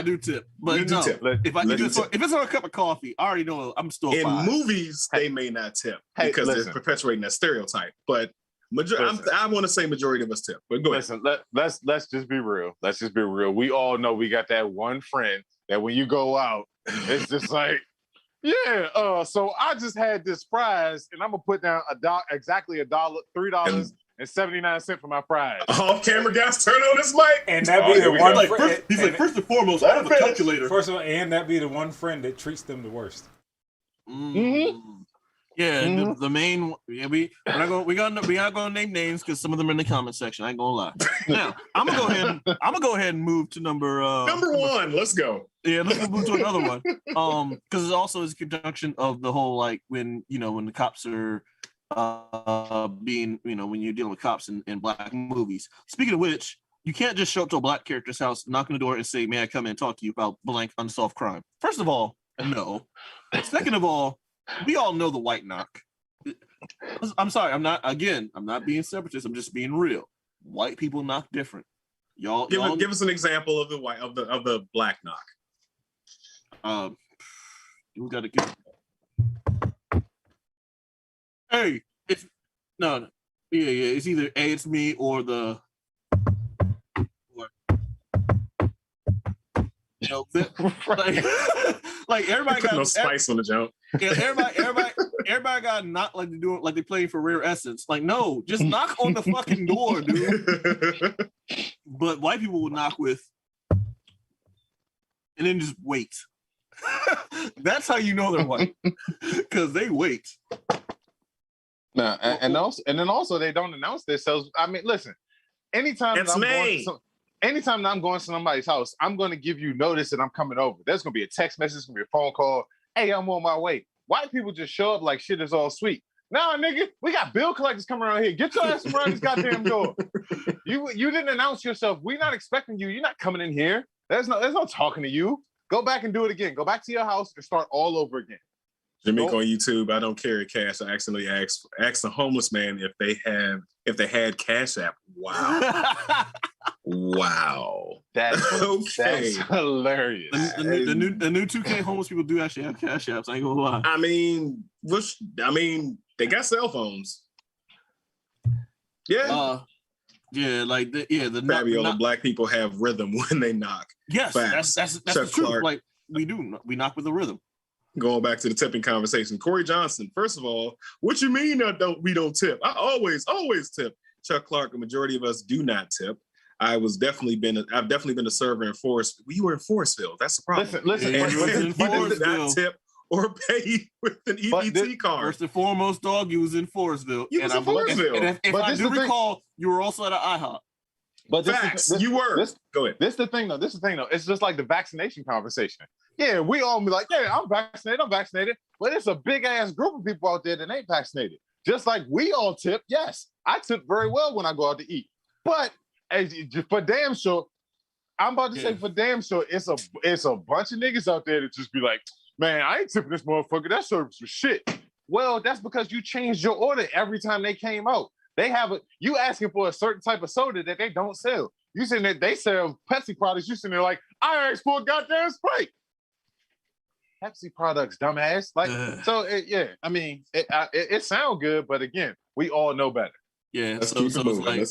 do tip, but You do no. tip. If it's on a cup of coffee, I already know I'm still In fine. movies, they may not tip because they're perpetuating that stereotype. But I want to say majority of us tip. But go ahead. Listen, let's just be real. We all know we got that one friend that when you go out, it's just like, yeah. So I just had this fries, and I'm gonna put down exactly $3.79 for my fries. Off camera guys, turn on this mic. And that be the one friend. He's like, first and foremost, I have a calculator. First of all, and that be the one friend that treats them the worst. Mm-hmm. Yeah, the main. Yeah, we're not gonna name names because some of them are in the comment section. I ain't gonna lie. Now I'm gonna go ahead and move to number one. Let's go. Yeah, let's move to another one. Because it also is a conjunction of the whole like when the cops are being when you're dealing with cops in black movies. Speaking of which, you can't just show up to a black character's house, knock on the door, and say, "May I come in and talk to you about blank unsolved crime?" First of all, no. Second of all, we all know the white knock. I'm sorry, I'm not being separatist. I'm just being real. White people knock different. Y'all give us an example of the black knock. We gotta get. Hey, it's no. Yeah. It's either A, it's me, or the. Like everybody got no spice on the jump. Yeah, everybody got knocked like they playing for Rare Essence. Like, no, just knock on the fucking door, dude. But white people will knock with, and then just wait. That's how you know they're white, because they wait. Nah, and also they don't announce themselves. I mean, listen, anytime that I'm going to somebody's house, I'm going to give you notice that I'm coming over. There's going to be a text message, there's going to be a phone call. Hey, I'm on my way. White people just show up like shit is all sweet. Nah, nigga, we got bill collectors coming around here. Get your ass around this goddamn door. You didn't announce yourself. We're not expecting you. You're not coming in here. There's no talking to you. Go back and do it again. Go back to your house and start all over again. Jameek on YouTube, I don't carry cash. I accidentally asked a homeless man if they had Cash App. Wow. Wow. That's okay. That's hilarious. The new 2K homeless people do actually have Cash Apps. I ain't gonna lie. I mean, they got cell phones. Yeah. The Fabiola, black people have rhythm when they knock. Yes, Facts. that's the truth. Clark. Like we knock with a rhythm. Going back to the tipping conversation, Corey Johnson. First of all, what you mean we don't tip? I always tip. Chuck Clark. A majority of us do not tip. I've definitely been a server in Forest. You were in Forestville. That's the problem. Listen. You did not tip or pay with an EBT card. First and foremost, dog, you was in Forestville. You was in Forestville. And if I do recall, you were also at an IHOP. But you were. Go ahead. This is the thing though. It's just like the vaccination conversation. Yeah, we all be like, yeah, I'm vaccinated. But it's a big ass group of people out there that ain't vaccinated. Just like we all tip. Yes, I tip very well when I go out to eat. But for damn sure, I'm about to say for damn sure, it's a bunch of niggas out there that just be like, man, I ain't tipping this motherfucker. That service was shit. Well, that's because you changed your order every time they came out. You asking for a certain type of soda that they don't sell. You saying that they sell Pepsi products. You sitting there like, I asked for a goddamn Sprite. Pepsi products, dumbass. Like, so it sounds good, but again, we all know better. Yeah, Let's so keep it it's moving. like,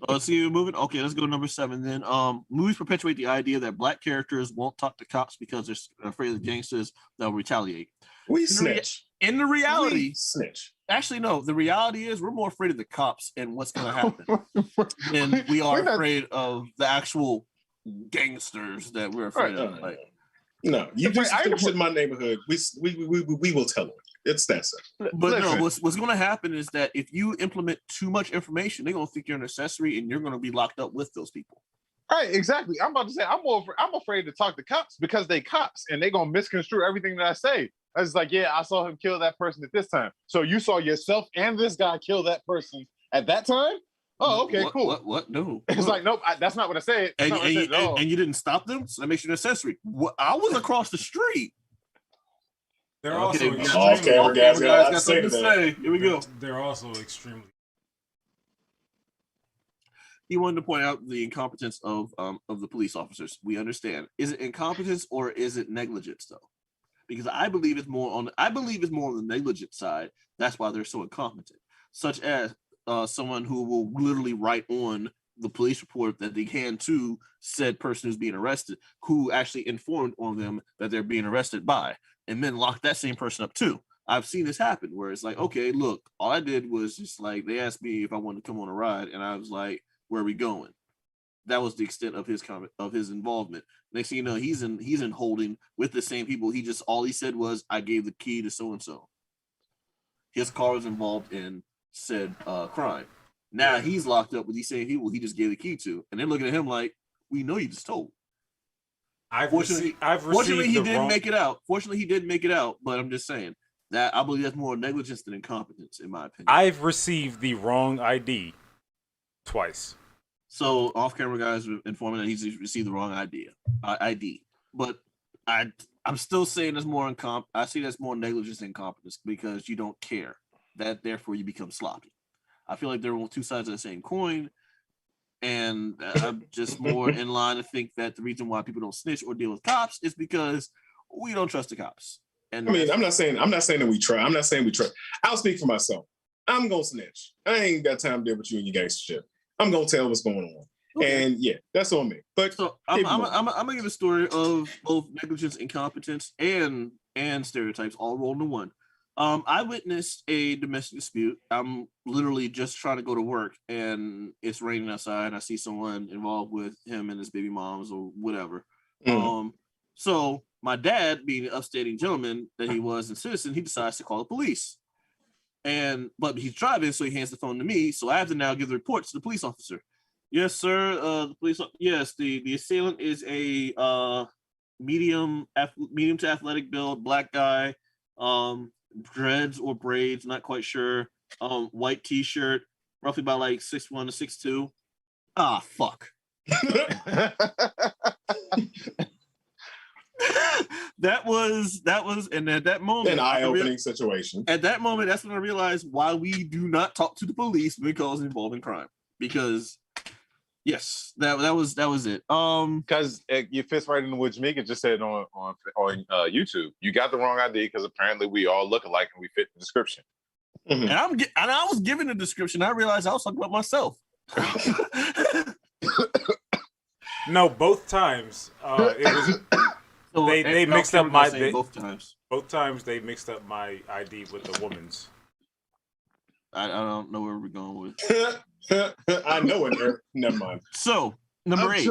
let's see you moving. Okay, let's go to number 7 then. Movies perpetuate the idea that black characters won't talk to cops because they're afraid of the gangsters that will retaliate. We In the snitch. In the reality, We snitch. actually, no. The reality is we're more afraid of the cops and what's going to happen than we are afraid of the actual gangsters that we're afraid of. Like, no, you do some shit in my neighborhood. We will tell them. It's that simple. But Listen. no, what's going to happen is that if you implement too much information, they're going to think you're an accessory and you're going to be locked up with those people. Right, exactly. I'm about to say I'm afraid to talk to cops because they cops and they're gonna misconstrue everything that I say. I was like, yeah, I saw him kill that person at this time. So you saw yourself and this guy kill that person at that time? Oh, okay, cool. What? No. It's like, nope, that's not what I said. And you didn't stop them, so that makes you an accessory. I was across the street. They're also off-camera guys got something to say. Here we go. They're also extremely. He wanted to point out the incompetence of the police officers. We understand. Is it incompetence or is it negligence though? Because I believe it's more on the negligent side. That's why they're so incompetent. Such as someone who will literally write on the police report that they hand to said person who's being arrested, who actually informed on them that they're being arrested by, and then lock that same person up too. I've seen this happen where it's like, okay, look, all I did was just like, they asked me if I wanted to come on a ride, and I was like, where are we going? That was the extent of his comment, of his involvement. Next thing you know, he's in holding with the same people. All he said was, I gave the key to so and so. His car was involved in said crime. Now he's locked up with these same people he just gave the key to, and they're looking at him like, we know you just told. Fortunately, he didn't make it out. Fortunately, he didn't make it out. But I'm just saying that I believe that's more negligence than incompetence, in my opinion. I've received the wrong ID twice. So off-camera guys were informing that he's received the wrong ID. But I'm still saying there's more I see that's more negligence than incompetence because you don't care. That therefore you become sloppy. I feel like they're on two sides of the same coin. And I'm just more in line to think that the reason why people don't snitch or deal with cops is because we don't trust the cops. And I mean, I'm not saying that we try. I'm not saying we try. I'll speak for myself. I'm gonna snitch. I ain't got time to deal with you and your gangster shit. I'm gonna tell what's going on. Okay. And yeah, that's on me. But so I'm gonna give a story of both negligence, incompetence, and stereotypes all rolled into one. I witnessed a domestic dispute. I'm literally just trying to go to work and it's raining outside and I see someone involved with him and his baby moms or whatever. Mm. So my dad, being an upstanding gentleman that he was and citizen, he decides to call the police. But he's driving, so he hands the phone to me. So I have to now give the report to the police officer. Yes, sir. The assailant is a medium to athletic build, black guy. Dreads or braids, not quite sure. White t-shirt, roughly about like 6'1" to 6'2". Ah, fuck. that was, and at that moment, an eye-opening situation. At that moment, that's when I realized why we do not talk to the police because involving crime. Because yes, that was it. Because you fits right into what Jamaica just said on YouTube. You got the wrong ID because apparently we all look alike and we fit the description. Mm-hmm. And I was given the description. I realized I was talking about myself. No, both times it was. So they mixed up my both times. Both times they mixed up my ID with the woman's. I don't know where we're going with. I know it. Eric. Never mind. So number eight.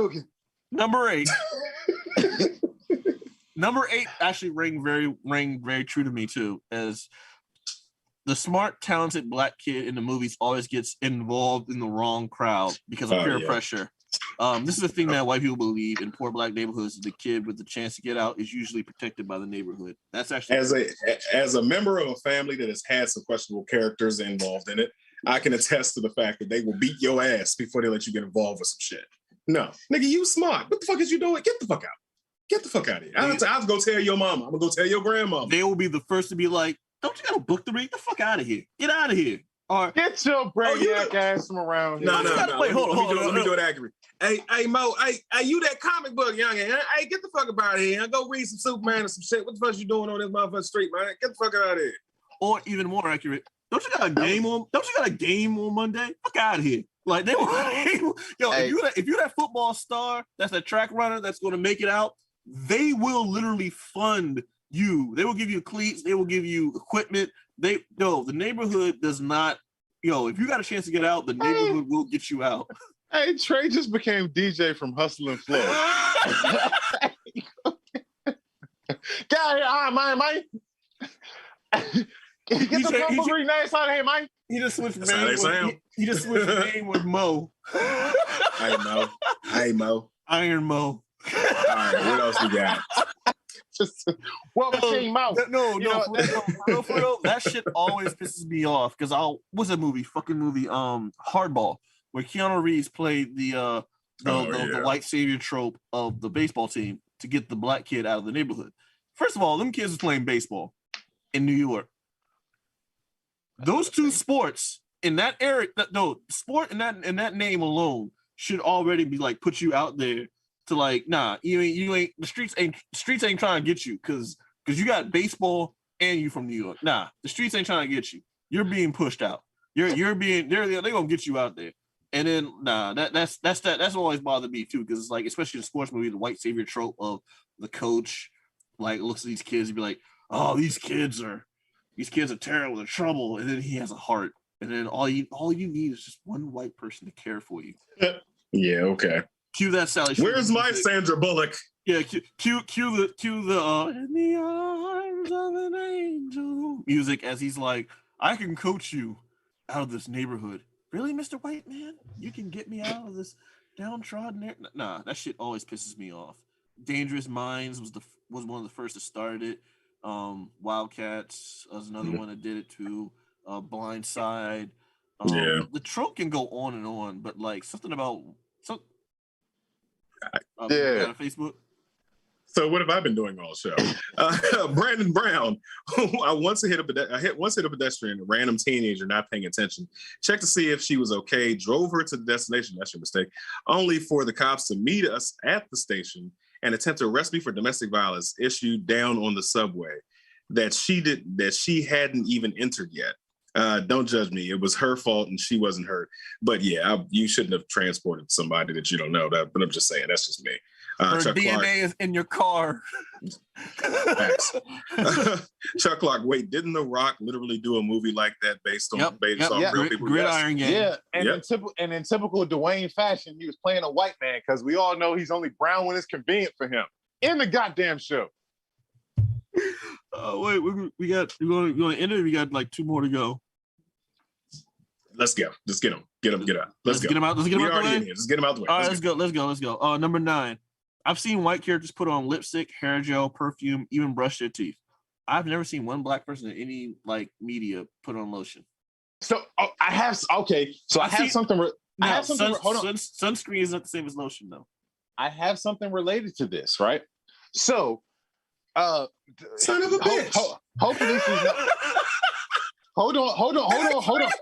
Number eight actually rang very true to me too, as the smart, talented black kid in the movies always gets involved in the wrong crowd because of peer pressure. This is the thing that white people believe in poor black neighborhoods. The kid with the chance to get out is usually protected by the neighborhood. That's actually as a member of a family that has had some questionable characters involved in it, I can attest to the fact that they will beat your ass before they let you get involved with some shit. No, nigga, you smart. What the fuck is you doing? Get the fuck out. Get the fuck out of here. I'll go tell your mama. I'm gonna go tell your grandmama. They will be the first to be like, "Don't you got a book to read? Get the fuck out of here. Get out of here." Or get your brainiac ass from around here. No. Wait, hold on. Let me do it accurate. Hey, Mo. Hey, you that comic book youngin'? Hey, get the fuck up out of here. Go read some Superman or some shit. What the fuck you doing on this motherfucking street, man? Get the fuck out of here. Or even more accurate, Don't you got a game on? Don't you got a game on Monday? Fuck out of here! Like they were, yo, Hey. if you're that football star, that's a track runner that's going to make it out, they will literally fund you. They will give you cleats. They will give you equipment. The neighborhood does not. If you got a chance to get out, the neighborhood will get you out. Hey, Trey just became DJ from Hustle and Flow. Get out here, man. Get the fucking nice out of here, man. He just switched That's how they sound. He just switched name with Mo. Hey, Mo. Iron Mo. All right, what else we got? Welcome to King Mouth. For real, that shit always pisses me off because what's that movie? Hardball, where Keanu Reeves played the white savior trope of the baseball team to get the black kid out of the neighborhood. First of all, them kids was playing baseball in New York. Those two sports in that area, sport in that name alone should already be like put you out there to like, nah, you ain't the streets ain't trying to get you because you got baseball and you from New York. Nah, the streets ain't trying to get you. You're being pushed out. They're gonna get you out there. And then that's always bothered me too, because it's like, especially in a sports movie, the white savior trope of the coach like looks at these kids and be like, oh, these kids are terrible, they're trouble, and then he has a heart, and then all you need is just one white person to care for you. Yeah, okay. Cue that Sally. Where's my Sandra Bullock? Yeah, cue the in the arms of an angel music as he's like, I can coach you out of this neighborhood. Really, Mr. White Man? You can get me out of this downtrodden area? Nah, that shit always pisses me off. Dangerous Minds was one of the first to start it. Wildcats was another one that did it too. Blind Side. The trope can go on and on, but like something about on Facebook. So what have I been doing all show? Brandon Brown, I once hit a pedestrian, a random teenager not paying attention. Checked to see if she was okay, drove her to the destination, that's your mistake, only for the cops to meet us at the station and attempt to arrest me for domestic violence issued down on the subway that she hadn't even entered yet. Don't judge me. It was her fault and she wasn't hurt. But yeah, you shouldn't have transported somebody that you don't know. But I'm just saying, that's just me. Her Chuck DNA Clark, is in your car. Chuck Clark, wait, didn't The Rock literally do a movie like that based on real people? Gridiron Gang. Yeah, and in typical Dwayne fashion, he was playing a white man because we all know he's only brown when it's convenient for him. In the goddamn show. Wait, we got you going to end it? We got like 2 more to go. Let's go. Let's get him. Get out. Let's go. Get him out. Let's get him out the way. Let's get him out the way. All right, let's go. Number 9. I've seen white characters put on lipstick, hair gel, perfume, even brush their teeth. I've never seen one black person in any like media put on lotion. So I have something. Hold on. Sunscreen is not the same as lotion, though. I have something related to this, right? So, son of a bitch. Hopefully she's not. Hold on. Go ahead.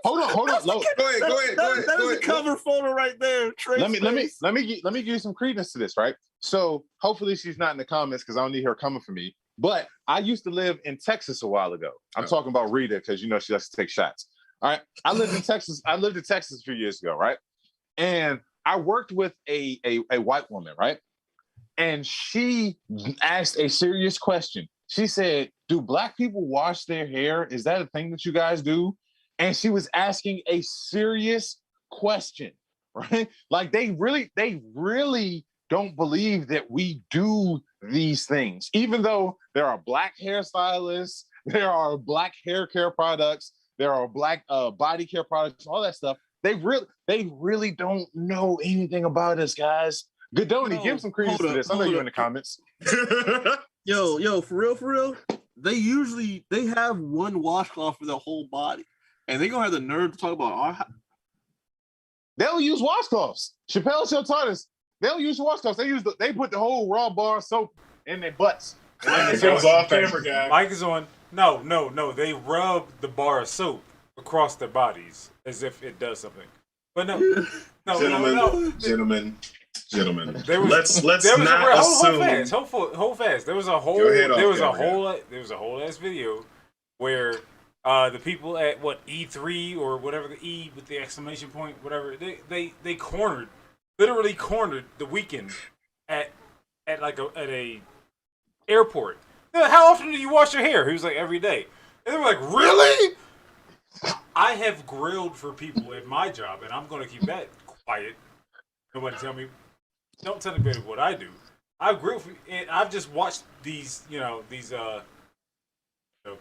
That is a cover photo right there. Let me give you some credence to this, right? So hopefully she's not in the comments because I don't need her coming for me. But I used to live in Texas a while ago. I'm talking about Rita because she likes to take shots. All right. I lived in Texas a few years ago, right? And I worked with a white woman, right? And she asked a serious question. She said, do black people wash their hair? Is that a thing that you guys do? And she was asking a serious question, right? Like they really don't believe that we do these things, even though there are black hairstylists, there are black hair care products, there are black body care products, all that stuff. They really don't know anything about us, guys. Godoni, give some credence to this. I know you're in the comments. Yo, for real. They have one washcloth for their whole body, and they gonna have the nerve to talk about. They don't use washcloths. Chappelle Show taught us they don't use washcloths. They put the whole raw bar of soap in their butts. It goes off camera, guy. Mike is on. No. They rub the bar of soap across their bodies as if it does something. But no. Gentlemen. Let's not assume. Hold fast. There was a whole ass video where The people at E3 or whatever, the E with the exclamation point, whatever, they literally cornered the weekend at a airport. They're like, how often do you wash your hair? He was like, every day. And they were like, really? I have grilled for people at my job, and I'm going to keep that quiet. Nobody don't tell anybody what I do. I've grilled for, and I've just watched these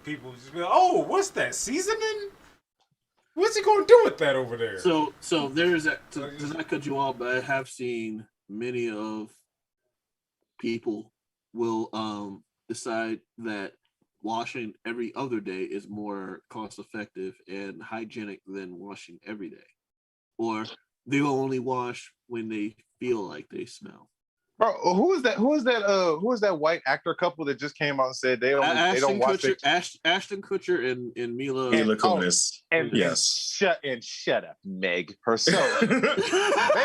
people just be like, oh, what's that, seasoning? What's he going to do with that over there? So there's that. Does not cut you off, but I have seen many of people will decide that washing every other day is more cost effective and hygienic than washing every day, or they will only wash when they feel like they smell. Bro, who is that white actor couple that just came out and said they don't watch Kutcher, Ashton Kutcher and Mila Kunis. Shut up, Meg herself. They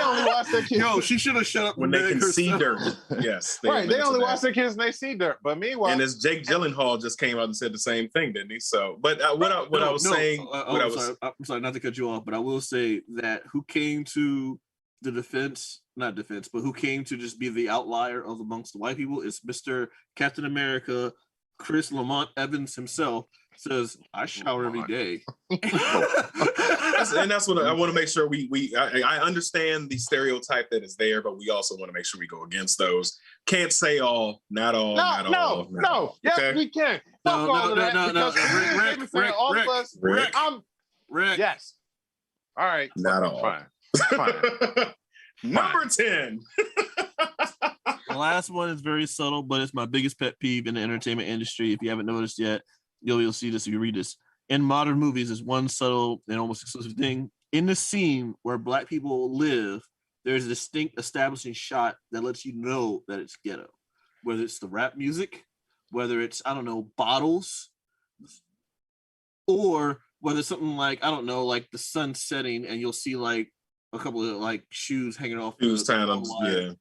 only watch their kids. Yo, she should have shut up when they can see dirt. Yes, they only watch their kids and they see dirt. But meanwhile, and as Jake Gyllenhaal just came out and said the same thing, didn't he? So, but I was saying, I'm sorry, not to cut you off, but I will say that who came to the not defense, but who came to just be the outlier of amongst the white people is Mr. Captain America, Chris Lamont Evans himself, says, I shower every day. And that's what I want to make sure I understand the stereotype that is there, but we also want to make sure we go against those. Can't say all, not all, not all. No. Yes, okay? We can. Fuck all of that. Rick. Yes. All right. Not all. Fine. Number 10. The last one is very subtle, but it's my biggest pet peeve in the entertainment industry. If you haven't noticed yet, you'll see this if you read this. In modern movies, is one subtle and almost exclusive thing. In the scene where Black people live, there's a distinct establishing shot that lets you know that it's ghetto. Whether it's the rap music, whether it's, I don't know, bottles, or whether it's something like, I don't know, like the sun setting and you'll see like a couple of like shoes hanging off. Shoes times,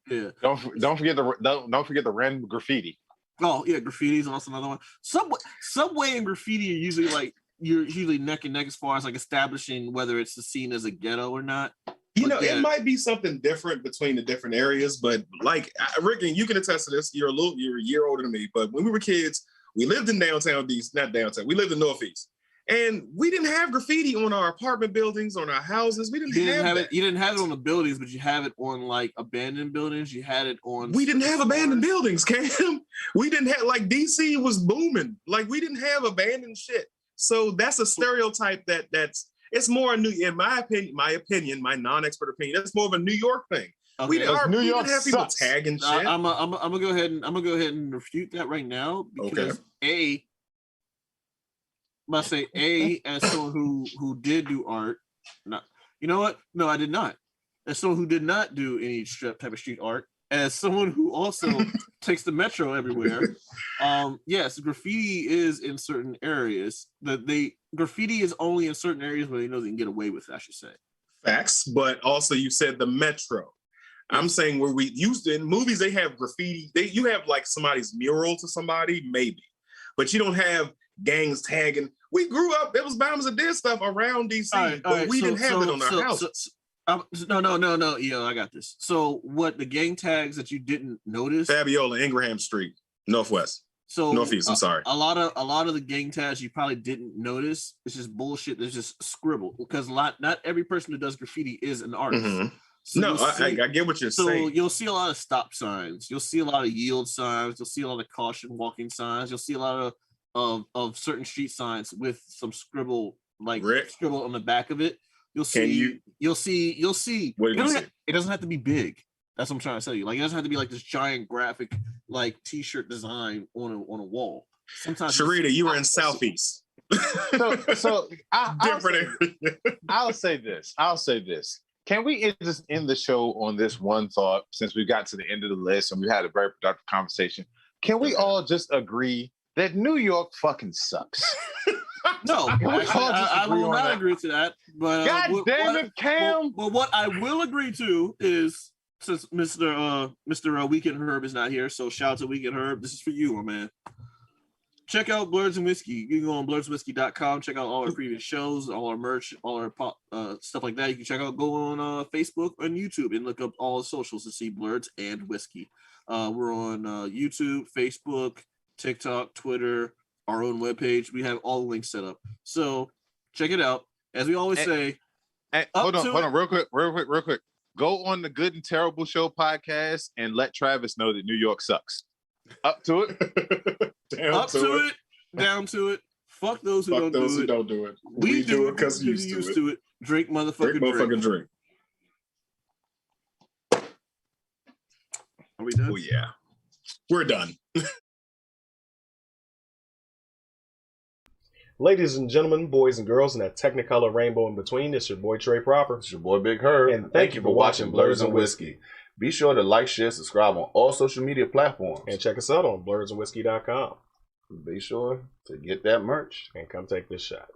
yeah. Don't forget the random graffiti. Oh yeah, graffiti is also another one. Subway and graffiti are usually like you're usually neck and neck as far as like establishing whether it's the scene as a ghetto or not. It might be something different between the different areas, but like Rick, and you can attest to this. You're a year older than me, but when we were kids, we lived in downtown DC, not downtown. We lived in Northeast. And we didn't have graffiti on our apartment buildings, on our houses. We didn't have it. You didn't have it on the buildings, but you have it on like abandoned buildings. You had it on. We didn't have abandoned buildings, Cam. We didn't have, like, DC was booming. Like, we didn't have abandoned shit. So that's a stereotype it's more in my opinion, my non-expert opinion. That's more of a New York thing. Okay. We didn't have people tagging shit. I'm gonna go ahead and refute that right now because must say as someone who did do art. Not, you know what? No, I did not. As someone who did not do any type of street art, as someone who also takes the metro everywhere, yes, graffiti is in certain areas. Graffiti is only in certain areas where they know they can get away with it, I should say. Facts, but also you said the metro. I'm saying where we used to, in movies, they have graffiti. You have like somebody's mural to somebody, maybe, but you don't have gangs tagging. We grew up, there was bombs and dead stuff around DC, but we didn't have it on our houses. No, yo, I got this. So what the gang tags that you didn't notice? Fabiola, Ingraham Street, Northwest. So Northeast, I'm sorry. A lot of the gang tags you probably didn't notice. It's just bullshit. There's just scribble because not every person who does graffiti is an artist. Mm-hmm. So I get what you're saying. So you'll see a lot of stop signs. You'll see a lot of yield signs. You'll see a lot of caution walking signs. You'll see a lot of certain street signs with some scribble scribble on the back of it. You'll see. What it doesn't have to be big. That's what I'm trying to tell you. Like, it doesn't have to be like this giant graphic, like T-shirt design on a wall. Sometimes Sharita, you were in Southeast. So I'll say this. Can we just end the show on this one thought, since we got to the end of the list and we had a very productive conversation? Can we all just agree that New York fucking sucks? No, I will not agree to that. But God damn it, Cam! But what I will agree to is, since Mr. Weekend Herb is not here, so shout out to Weekend Herb. This is for you, my man. check out Blerds and Whiskey. You can go on blerdsandwhiskey.com, check out all our previous shows, all our merch, all our pop, stuff like that. You can check out, go on Facebook and YouTube and look up all the socials to see Blerds and Whiskey. We're on YouTube, Facebook, TikTok, Twitter, our own webpage. We have all the links set up. So check it out. As we always say, hold on, real quick. Go on the Good and Terrible Show podcast and let Travis know that New York sucks. Up to it. Down to it. Down to it. Fuck those who don't do it. We do it because we're used to it. Drink motherfucking drink. Are we done? Oh yeah. We're done. Ladies and gentlemen, boys and girls, and that technicolor rainbow in between, it's your boy Trey Proper. It's your boy Big Herb. And thank you for watching Blerds and Whiskey. Be sure to like, share, subscribe on all social media platforms. And check us out on blerdsandwhiskey.com. Be sure to get that merch. And come take this shot.